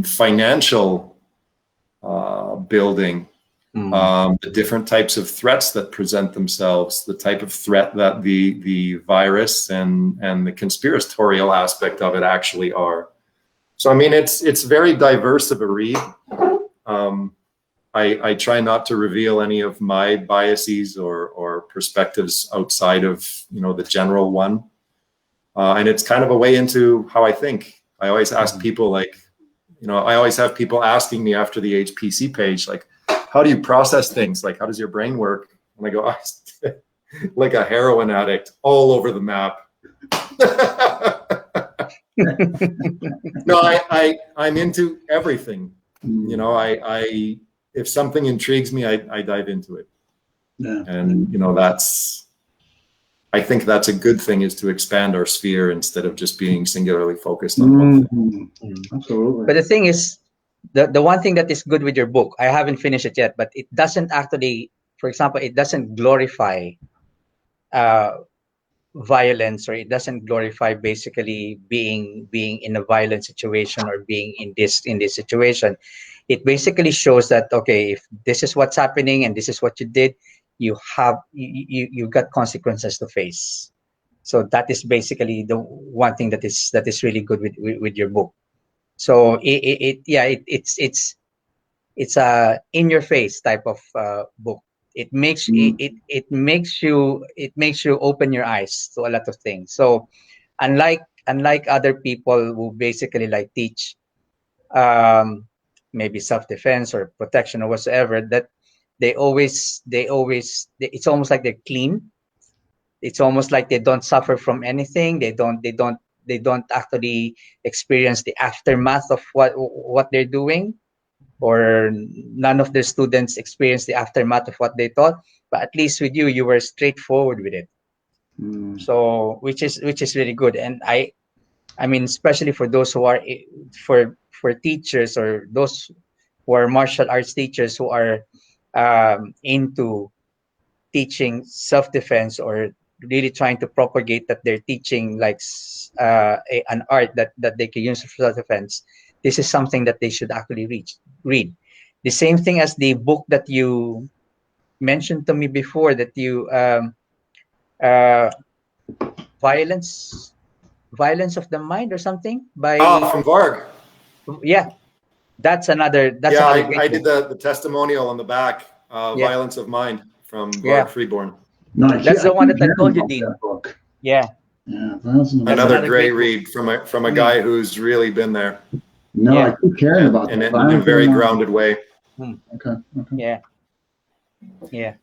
financial building, the different types of threats that present themselves, the type of threat that the virus and the conspiratorial aspect of it actually are. So I mean, it's very diverse of a read. I try not to reveal any of my biases or perspectives outside of, you know, the general one. And it's kind of a way into how I think. I always ask people, like, you know, I always have people asking me after the HPC page, like, how do you process things? Like, how does your brain work? And I go, oh, like a heroin addict, all over the map. No, I'm into everything. You know, if something intrigues me, I dive into it. Yeah. And, you know, I think that's a good thing, is to expand our sphere instead of just being singularly focused on one thing. Absolutely. But the thing is, the one thing that is good with your book, I haven't finished it yet, but it doesn't actually, for example, it doesn't glorify violence, or it doesn't glorify basically being in a violent situation or being in this situation. It basically shows that, okay, if this is what's happening and this is what you did, you got consequences to face. So that is basically the one thing that is really good with your book. So it's a in your face type of book. It makes it makes you open your eyes to a lot of things. So unlike other people who basically like teach maybe self-defense or protection or whatsoever, that they always it's almost like they're clean. It's almost like they don't suffer from anything. They don't actually experience the aftermath of what they're doing, or none of the students experience the aftermath of what they taught. But at least with you were straightforward with it. So which is really good. And I mean, especially for those who are for teachers, or those who are martial arts teachers who are into teaching self-defense, or really trying to propagate that they're teaching like an art that they can use for self-defense. This is something that they should actually read. The same thing as the book that you mentioned to me before, that you violence of the mind or something, by from Varg. Yeah, that's another. That's yeah, another I did the testimonial on the back. Violence of Mind from Varg Freeborn. No, that's the one that I told you, Dean. Book. Yeah. Another great read from a guy who's really been there. No, I keep caring about in a very grounded way. Okay. Yeah.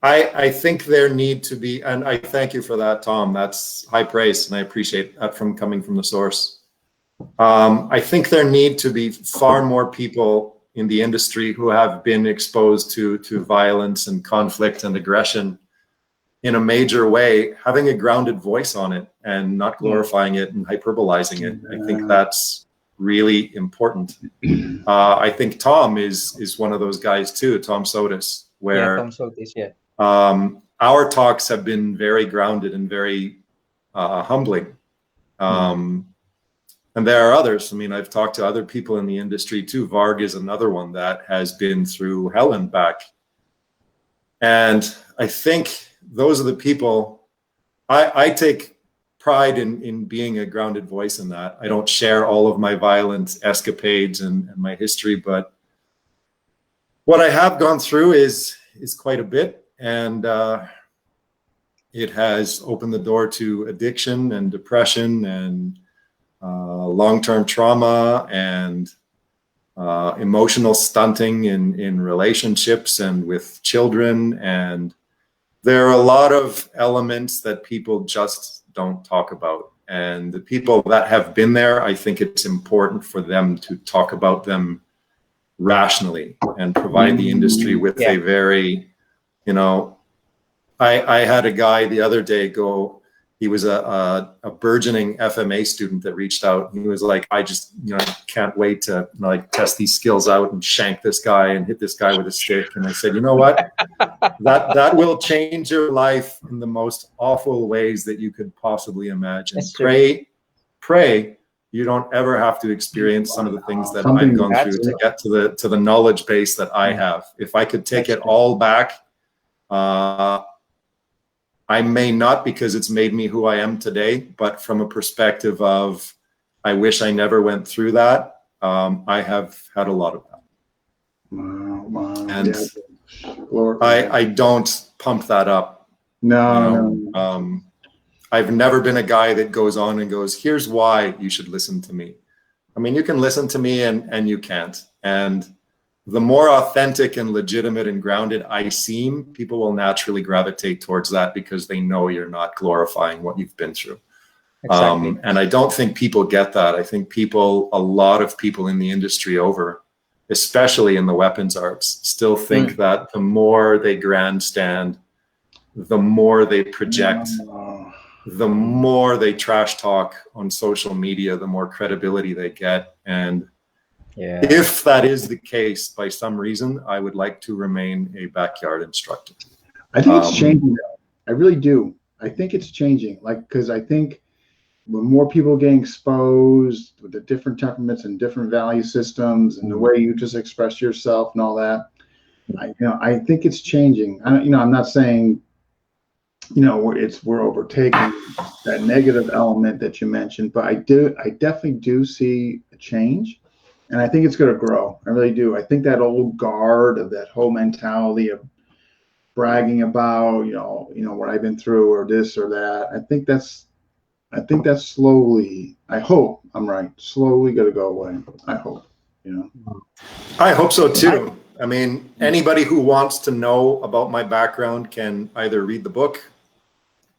I think there need to be, and I thank you for that, Tom. That's high praise, and I appreciate that coming from the source. I think there need to be far more people in the industry who have been exposed to violence and conflict and aggression in a major way, having a grounded voice on it and not glorifying it and hyperbolizing it. I think that's really important. I think Tom is one of those guys too, Tom Sotis, where Tom Sotis, our talks have been very grounded and very humbling. And there are others. I mean, I've talked to other people in the industry too. Varg is another one that has been through hell and back. And I think those are the people, I take pride in being a grounded voice in that. I don't share all of my violent escapades and my history, but what I have gone through is quite a bit. And it has opened the door to addiction and depression and long-term trauma and emotional stunting in relationships and with children. And there are a lot of elements that people just don't talk about. And the people that have been there, I think it's important for them to talk about them rationally and provide the industry with a very, you know, I had a guy the other day go, he was a burgeoning FMA student that reached out. He was like, I just, can't wait to like test these skills out and shank this guy and hit this guy with a stick. And I said, you know what? that will change your life in the most awful ways that you could possibly imagine. pray you don't ever have to experience some of the things that I've gone through to get to the knowledge base that I have. If I could take it all back, I may not, because it's made me who I am today, but from a perspective of, I wish I never went through that. I have had a lot of that. Wow. And Yeah. I don't pump that up. No. I've never been a guy that goes on and goes, here's why you should listen to me. I mean, you can listen to me and you can't. And the more authentic and legitimate and grounded I seem, people will naturally gravitate towards that because they know you're not glorifying what you've been through. Exactly. And I don't think people get that. I think a lot of people in the industry especially in the weapons arts, still think that the more they grandstand, the more they project, the more they trash talk on social media, the more credibility they get. And if that is the case, by some reason, I would like to remain a backyard instructor. I think it's changing. I really do. I think it's changing. Because I think when more people getting exposed with the different temperaments and different value systems and the way you just express yourself and all that, I think it's changing. I'm not saying, we're overtaking that negative element that you mentioned, but I definitely do see a change, and I think it's going to grow. I really do. I think that old guard of that whole mentality of bragging about, what I've been through or this or that. I think that's slowly, I hope I'm right, slowly going to go away. I hope, I hope so too. I mean, anybody who wants to know about my background can either read the book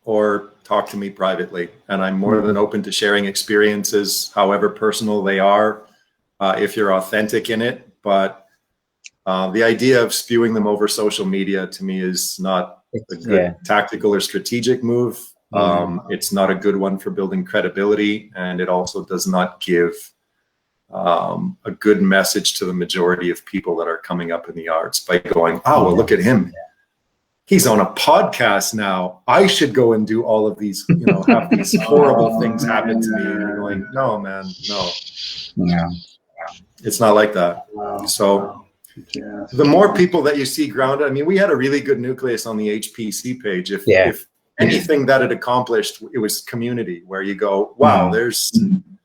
or talk to me privately. And I'm more than open to sharing experiences, however personal they are, if you're authentic in it. But the idea of spewing them over social media to me is not a good tactical or strategic move. It's not a good one for building credibility, and it also does not give a good message to the majority of people that are coming up in the arts by going, oh, well, look at him. He's on a podcast now. I should go and do all of these, have these horrible things happen to me. And you're going, no, man, no. Yeah. It's not like that. So the more people that you see grounded, I mean, we had a really good nucleus on the HPC page. If anything that it accomplished, it was community, where you go, wow, there's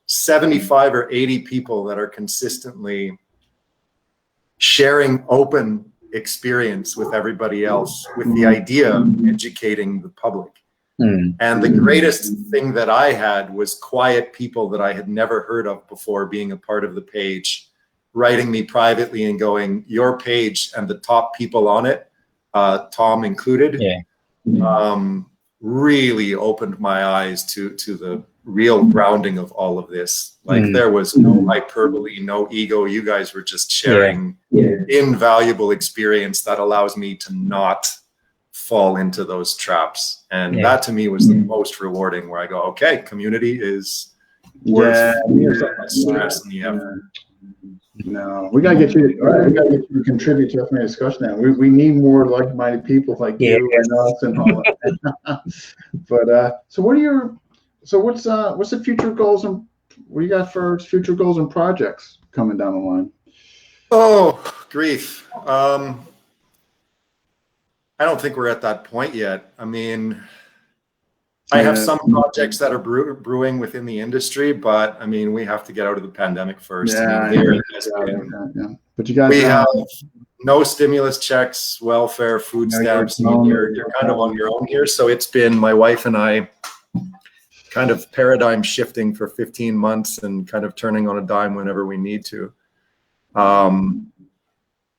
75 or 80 people that are consistently sharing open experience with everybody else, with the idea of educating the public. And the greatest thing that I had was quiet people that I had never heard of before being a part of the page, writing me privately and going, your page and the top people on it, Tom included, really opened my eyes to the real grounding of all of this. Like there was no hyperbole, no ego. You guys were just sharing invaluable experience that allows me to not fall into those traps. And that to me was the most rewarding, where I go, okay, community is worth the stress and the effort. No, we gotta get you. All right, we gotta get you to contribute to FMA discussion. Now we need more like-minded people like you and us and all that. But what's the future goals and what do you got for future goals and projects coming down the line? Oh, grief. I don't think we're at that point yet. I mean, I have some projects that are brewing within the industry, but I mean, we have to get out of the pandemic first. But you guys, we have no stimulus checks, welfare, food stamps. You're kind of on your own here. So it's been my wife and I kind of paradigm shifting for 15 months and kind of turning on a dime whenever we need to.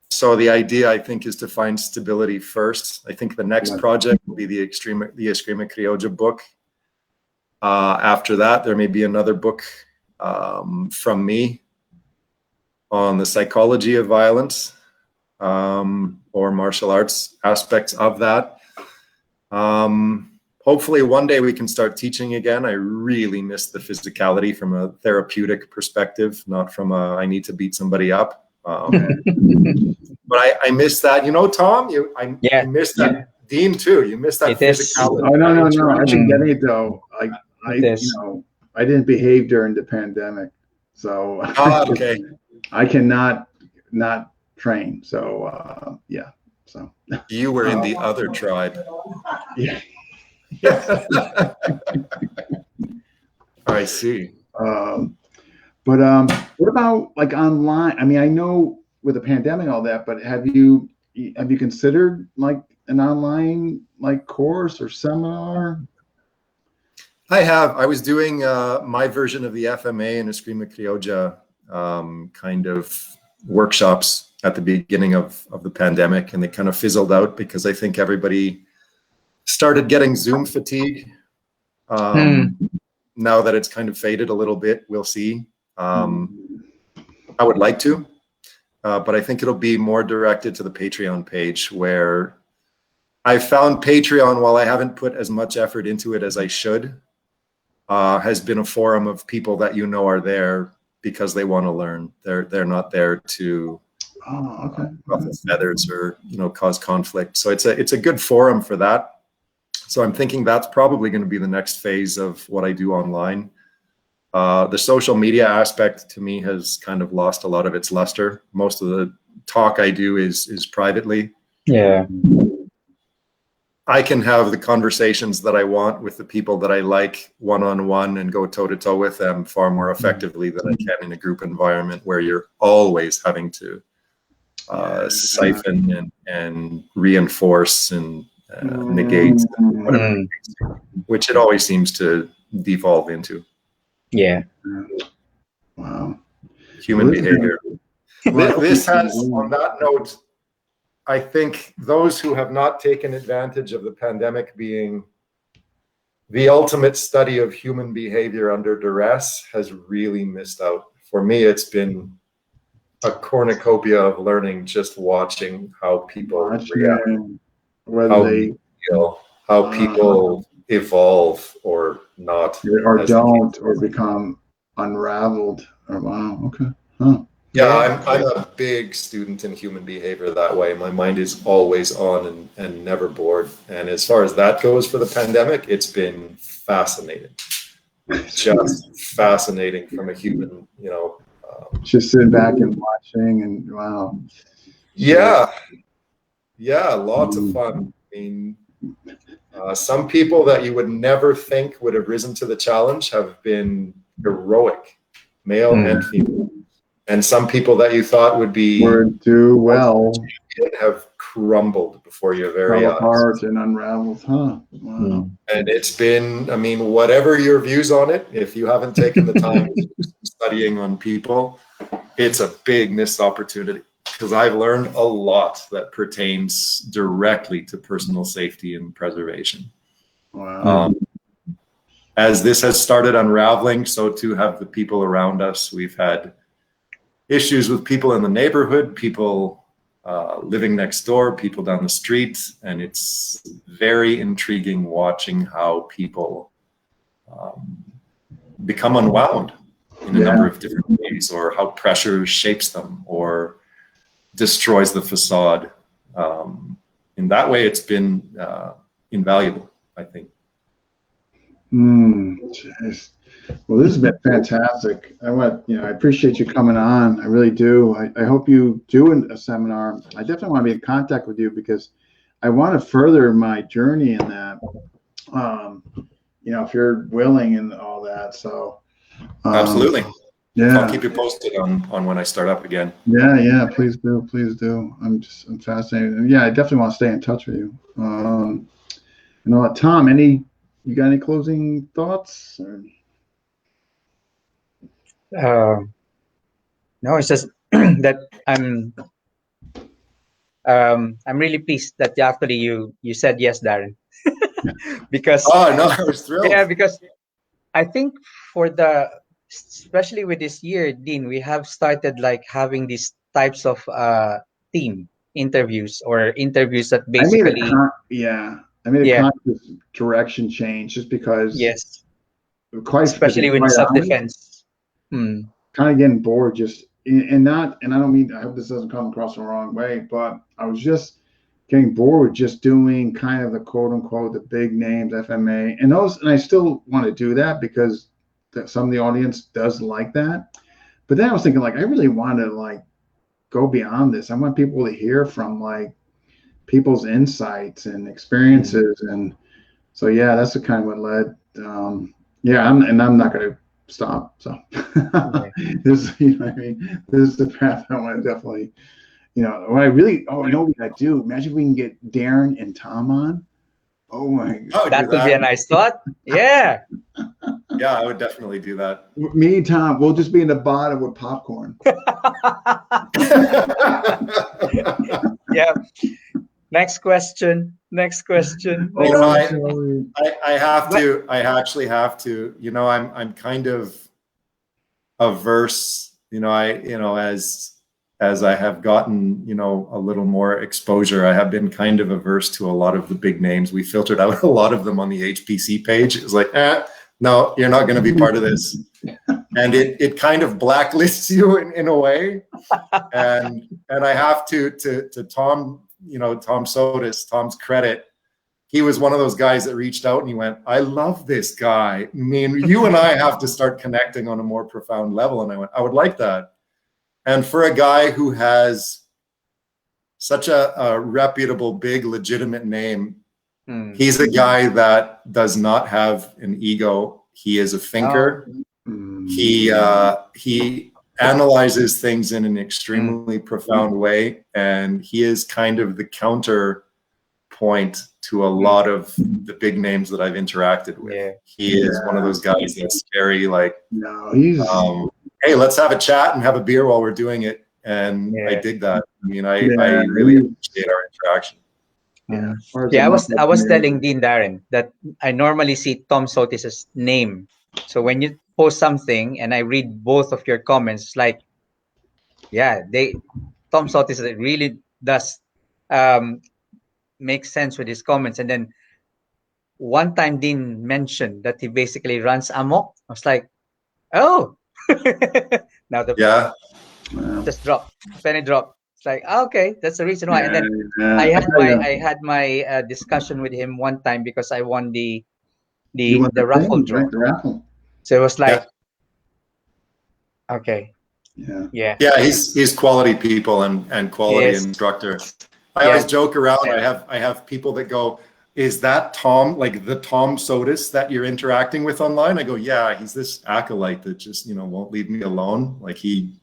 So the idea, I think, is to find stability first. I think the next project will be the Eskrima Criolla book. After that, there may be another book from me on the psychology of violence or martial arts aspects of that. Hopefully one day we can start teaching again. I really miss the physicality from a therapeutic perspective, not from a I need to beat somebody up. But I miss that, Tom. I miss that. Dean too. You miss that physicality. No. I've been getting it though. I didn't behave during the pandemic, so Okay. I cannot not train. So yeah. So you were in the other tribe. yeah. I see. But what about like online? I mean, I know with the pandemic and all that, but have you considered like an online like course or seminar? I have. I was doing my version of the FMA and Eskrima Criolla kind of workshops at the beginning of the pandemic, and they kind of fizzled out because I think everybody started getting Zoom fatigue. Now that it's kind of faded a little bit, we'll see. I would like to, but I think it'll be more directed to the Patreon page, where I found Patreon, while I haven't put as much effort into it as I should, has been a forum of people that are there because they want to learn. They're not there to ruffle feathers or cause conflict. So it's a good forum for that. So I'm thinking that's probably going to be the next phase of what I do online. The social media aspect to me has kind of lost a lot of its luster. Most of the talk I do is privately. Yeah. I can have the conversations that I want with the people that I like one-on-one and go toe-to-toe with them far more effectively than I can in a group environment where you're always having to siphon and reinforce and negate, whatever, which it always seems to devolve into. Yeah. Wow. Human behavior. This has, on that note, I think those who have not taken advantage of the pandemic being the ultimate study of human behavior under duress has really missed out. For me, it's been a cornucopia of learning, just watching how people react, how they feel, how people evolve or not. Or don't, or become unraveled. Oh, wow, okay. Huh. Yeah, I'm a big student in human behavior that way. My mind is always on and never bored. And as far as that goes for the pandemic, it's been fascinating. Just fascinating from a human, just sitting back and watching, and wow. Yeah, lots of fun. I mean, some people that you would never think would have risen to the challenge have been heroic, male and female. And some people that you thought would do well have crumbled before your very eyes. Apart and unraveled, huh? Wow. And it's been, I mean, whatever your views on it, if you haven't taken the time studying on people, it's a big missed opportunity, because I've learned a lot that pertains directly to personal safety and preservation. Wow. As this has started unraveling, so too have the people around us. We've had issues with people in the neighborhood, people living next door, people down the street, and it's very intriguing watching how people become unwound in a number of different ways, or how pressure shapes them or destroys the facade. In that way, it's been invaluable, I think. Well, this has been fantastic. I appreciate you coming on. I really do. I hope you do a seminar. I definitely want to be in contact with you, because I want to further my journey in that. If you're willing and all that. So absolutely. Yeah. I'll keep you posted on when I start up again. Yeah, please do. I'm fascinated. And yeah, I definitely want to stay in touch with you. Tom, you got any closing thoughts? No, it's just that I'm really pleased that actually you said yes, Darren. Because I was thrilled. Yeah, because I think especially with this year, Dean, we have started like having these types of team interviews, or interviews that basically I made a conscious direction change, just because especially with self-defense. Kind of getting bored, and I don't mean, I hope this doesn't come across the wrong way, but I was just getting bored with just doing kind of the quote unquote the big names, FMA, and I still want to do that, because that some of the audience does like that. But then I was thinking, like, I really want to like go beyond this. I want people to hear from like people's insights and experiences, and so yeah, that's the kind of what led. I'm not going to stop. So this, you know what I mean? This is the path I want to definitely. You know, what I really, you know what we got to do? Imagine if we can get Darren and Tom on. Oh my God. That would be a nice thought. Yeah. Yeah, I would definitely do that. Me and Tom, we'll just be in the bottom with popcorn. Yeah. Next question. Oh, I actually have to, you know, I'm kind of averse, you know, as I have gotten, you know, a little more exposure, I have been kind of averse to a lot of the big names. We filtered out a lot of them on the HPC page. It was like, no, you're not going to be part of this. And it kind of blacklists you in a way. And I have to Tom, you know, Tom Sotis, Tom's credit, he was one of those guys that reached out and he went, I love this guy. I mean, you and I have to start connecting on a more profound level. And I went, I would like that. And for a guy who has such a reputable, big, legitimate name, he's a guy that does not have an ego. He is a thinker. He analyzes things in an extremely profound way, and he is kind of the counterpoint to a lot of the big names that I've interacted with. Yeah. He is one of those guys that's scary. Like, hey, let's have a chat and have a beer while we're doing it. And I dig that. I mean, I really appreciate our interaction. Yeah, I was telling Dean Darren that I normally see Tom Sotis' name. So when you post something and I read both of your comments, it's like, Tom Sotis really does make sense with his comments. And then one time Dean mentioned that he basically runs amok. I was like, oh. Now just penny drop. It's like, okay, that's the reason why. And then I had my discussion with him one time because I won the raffle draw. Right, the raffle. So it was like, okay, he's quality people and quality instructor. I always joke around. I have people that go, is that Tom, like the Tom Sotis that you're interacting with online? I go, yeah, he's this acolyte that just, you know, won't leave me alone. Like he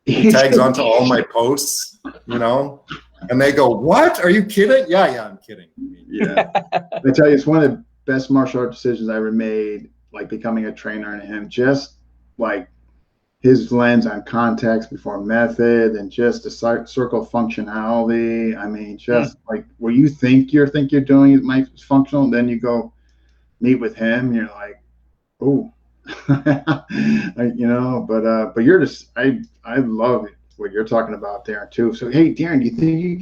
tags onto all my posts, you know, and they go, what? Are you kidding? Yeah, I'm kidding. Yeah. I tell you, it's one of the best martial art decisions I ever made, like becoming a trainer and him, just like his lens on context before method and just the circle functionality. I mean, just like where you think you're doing it might be functional, and then you go meet with him, and you're like, oh, you know. But you're just I love what you're talking about, Darren, too. So hey, Darren, do you think you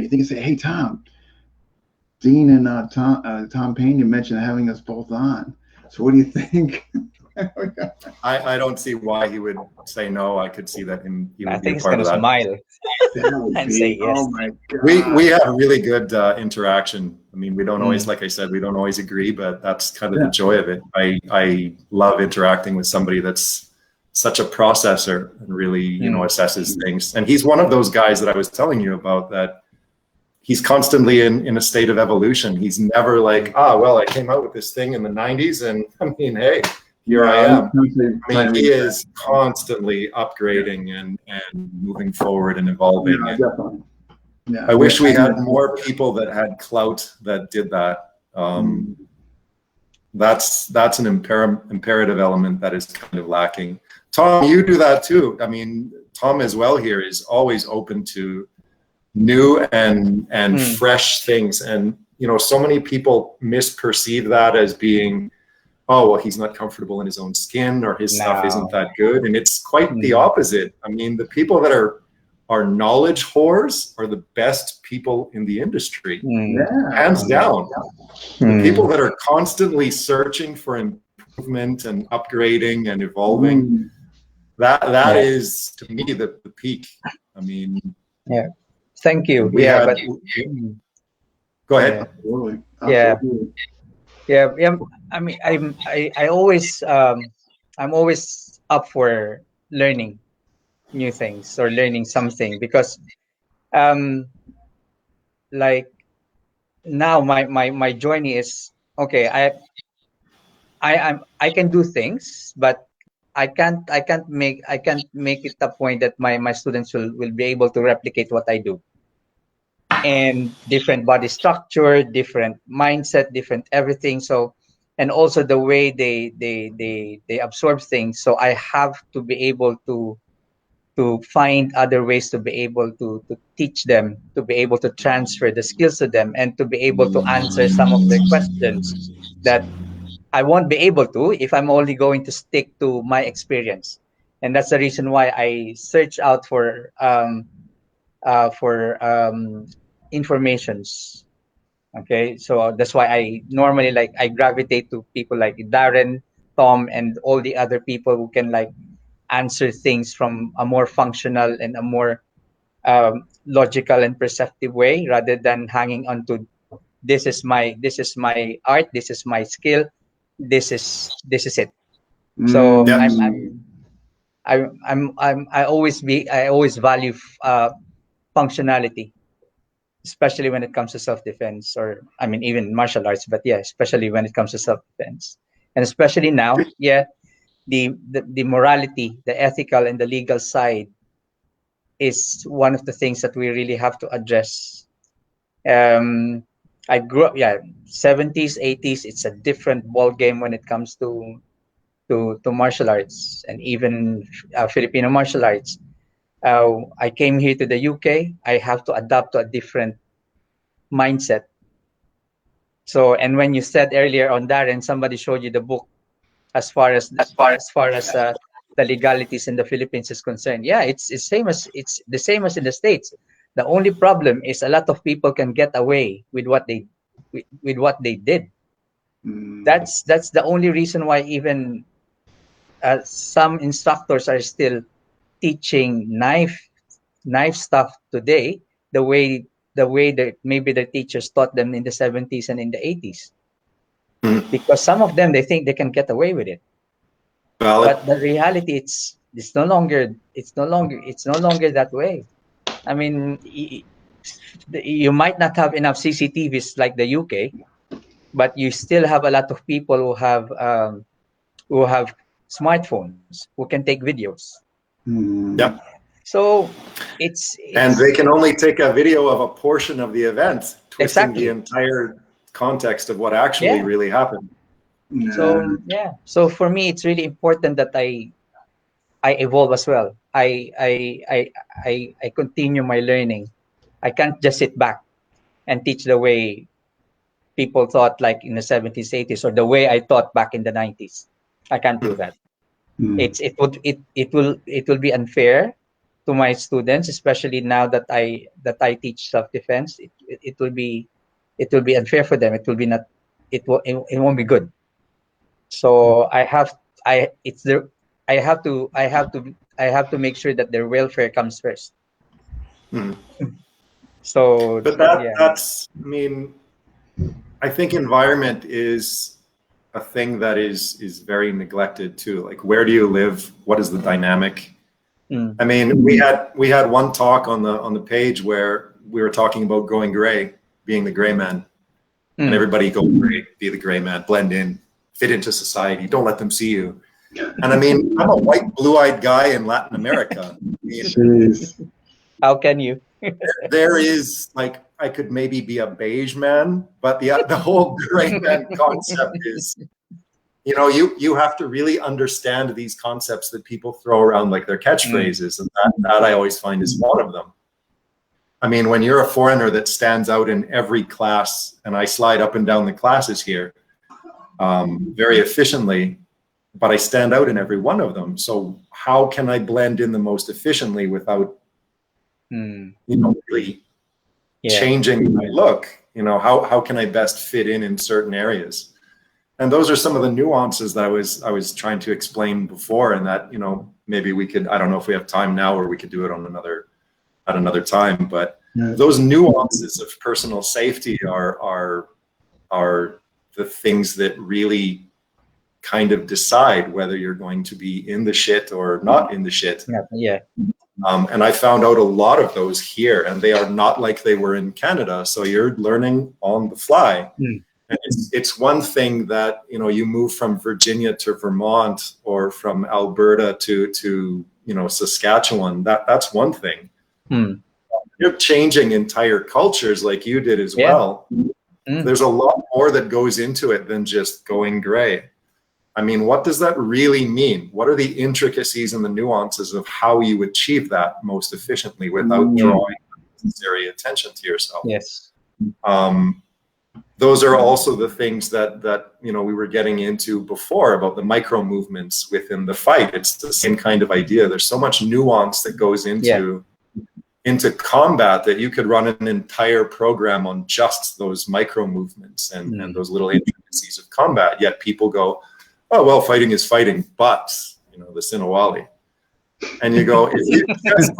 can say, hey, Tom, Dean and Tom Payne, you mentioned having us both on. So what do you think? I don't see why he would say no. I could see that he would be a he's part going of to that. Smile and say yes. Oh my God. We have really good interaction. I mean, we don't always, like I said, we don't always agree, but that's kind of the joy of it. I love interacting with somebody that's such a processor and really, you know, assesses things. And he's one of those guys that I was telling you about, that he's constantly in a state of evolution. He's never like, well, I came out with this thing in the 90s, and I mean, hey, here I am. I mean, he is constantly upgrading and moving forward and evolving. Definitely. Yeah, I wish we had more people that had clout that did that. That's an imperative element that is kind of lacking. Tom, you do that too. I mean, Tom as well here is always open to new and fresh things. And, you know, so many people misperceive that as being, oh, well, he's not comfortable in his own skin, or his stuff isn't that good. And it's quite the opposite. I mean, the people that are knowledge whores are the best people in the industry, hands down. The people that are constantly searching for improvement and upgrading and evolving, that is, to me, the peak. I mean, thank you. Go ahead. Absolutely. Yeah, yeah. I mean, I'm always up for learning new things or learning something because um like now my journey is okay. I can do things, but I can't make it a point that my students will be able to replicate what I do. And different body structure, different mindset, different everything. So, and also the way they absorb things. So I have to be able to find other ways to be able to teach them, to be able to transfer the skills to them, and to be able to answer some of their questions that I won't be able to if I'm only going to stick to my experience. And that's the reason why I search out for informations. Okay, so that's why I normally like I gravitate to people like Darren, Tom, and all the other people who can like answer things from a more functional and a more logical and perceptive way, rather than hanging on to this is my art, this is my skill, this is it. So Yeah. I always value functionality, especially when it comes to self-defense, or I mean even martial arts, but yeah, especially when it comes to self-defense. And especially now, yeah, the morality, the ethical and the legal side is one of the things that we really have to address. um I grew up, yeah, 70s, 80s, it's a different ball game when it comes to martial arts, and even Filipino martial arts. I came here to the UK, I have to adapt to a different mindset. So, and when you said earlier on, Darren, somebody showed you the book as far as the legalities in the Philippines is concerned. Yeah, it's the same as in the States. The only problem is a lot of people can get away with with what they did. That's the only reason why even some instructors are still teaching knife stuff today the way that maybe the teachers taught them in the 70s and in the 80s, because some of them they think they can get away with it. Valid. But the reality, it's no longer that way. I mean, you might not have enough CCTVs like the UK, but you still have a lot of people who have smartphones who can take videos. Yeah. So And they can only take a video of a portion of the event, twisting exactly the entire context of what actually really happened. So yeah. So for me, it's really important that I evolve as well. I continue my learning. I can't just sit back and teach the way people thought like in the 70s, 80s, or the way I taught back in the 90s. I can't do that. It will be unfair to my students, especially now that I teach self-defense. It will be unfair for them. It will be not it won't be good. So I have to make sure that their welfare comes first. So But yeah. that's, I mean, I think environment is a thing that is very neglected too. Like, where do you live? What is the dynamic? I mean, we had one talk on the page where we were talking about going gray, being the gray man, and everybody go gray, be the gray man, blend in, fit into society, don't let them see you. And I mean, I'm a white, blue-eyed guy in Latin America. How can you? There is, like, I could maybe be a beige man, but the whole gray man concept is, you have to really understand these concepts that people throw around like their catchphrases, and that I always find is one of them. I mean, when you're a foreigner that stands out in every class, and I slide up and down the classes here very efficiently, but I stand out in every one of them. So how can I blend in the most efficiently without, really changing my look? How can I best fit in certain areas? And those are some of the nuances that I was trying to explain before, and that, maybe we could, I don't know if we have time now, or we could do it at another time, but those nuances of personal safety are the things that really kind of decide whether you're going to be in the shit or not in the shit. Yeah. And I found out a lot of those here, and they are not like they were in Canada. So you're learning on the fly. And it's one thing that, you know, you move from Virginia to Vermont or from Alberta to you know, Saskatchewan. That's one thing. You're changing entire cultures like you did as well. There's a lot more that goes into it than just going gray. I mean, what does that really mean? What are the intricacies and the nuances of how you achieve that most efficiently without drawing necessary attention to yourself? Yes. Those are also the things that you know, we were getting into before about the micro movements within the fight. It's the same kind of idea. There's so much nuance that goes into combat that you could run an entire program on just those micro movements and those little intricacies of combat. Yet people go, oh, well, fighting is fighting, but, you know, the Sinawali. And you go, if you just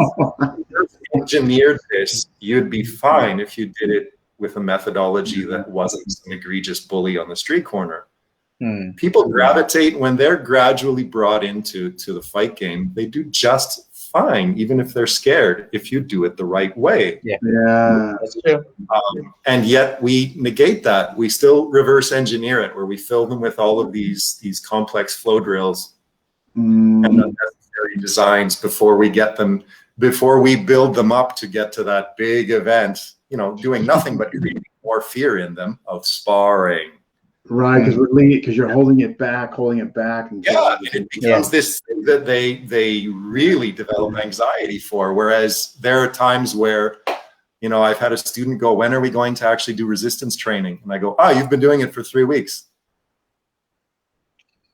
engineered this, you'd be fine if you did it with a methodology that wasn't some egregious bully on the street corner. People gravitate when they're gradually brought into the fight game. They do just fine, even if they're scared, if you do it the right way. That's true. And yet we negate that. We still reverse engineer it, where we fill them with all of these complex flow drills and unnecessary designs before we build them up to get to that big event, you know, doing nothing but creating more fear in them of sparring. Right, because you're holding it back. And it becomes this thing that they really develop anxiety for. Whereas there are times where, you know, I've had a student go, when are we going to actually do resistance training? And I go, you've been doing it for 3 weeks.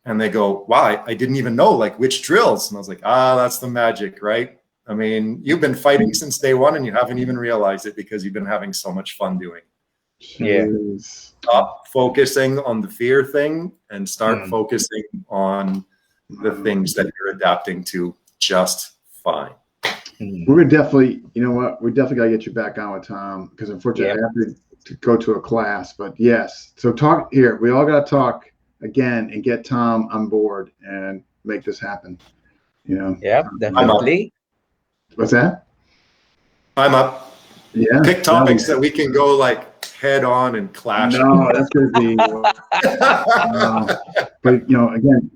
And they go, wow, I didn't even know, like, which drills. And I was like, that's the magic, right? I mean, you've been fighting since day one and you haven't even realized it because you've been having so much fun doing it. Stop focusing on the fear thing and start focusing on the things that you're adapting to just fine. We're definitely, you know what, we definitely got to get you back on with Tom, because unfortunately I have to go to a class. But yes, so talk here. We all got to talk again and get Tom on board and make this happen. You know. Yeah, definitely. What's that? I'm up. Yeah. Pick topics that we can go like head on and clash. No, that's going to be. But you know, again,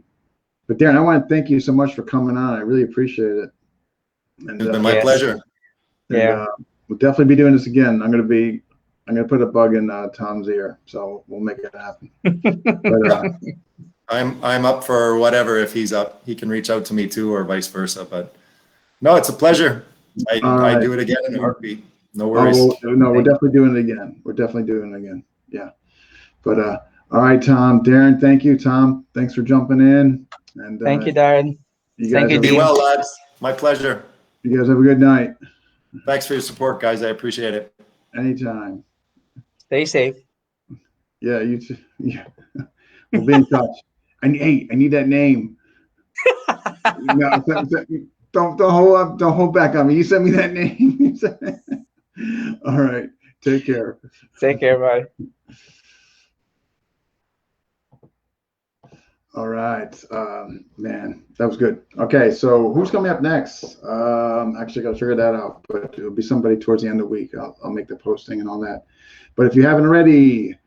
but Darren, I want to thank you so much for coming on. I really appreciate it. And, it's been my pleasure. And, we'll definitely be doing this again. I'm going to put a bug in Tom's ear, so we'll make it happen. But, I'm up for whatever. If he's up, he can reach out to me too, or vice versa. But no, it's a pleasure. I do it again in a heartbeat. No worries. No, we're definitely doing it again. Yeah. But all right, Tom, Darren, thank you, Tom. Thanks for jumping in. And thank you, Darren. Thank you. Be well, lads. My pleasure. You guys have a good night. Thanks for your support, guys. I appreciate it. Anytime. Stay safe. Yeah, you too. Yeah. We'll be in touch. I need that name. No, don't hold back on me. You send me that name. All right. Take care. Take care. Bye. All right. Man, that was good. Okay, so who's coming up next? Actually, I got to figure that out, but it'll be somebody towards the end of the week. I'll make the posting and all that. But if you haven't already,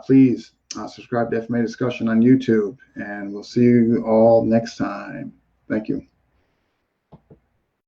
please subscribe to FMA Discussion on YouTube, and we'll see you all next time. Thank you.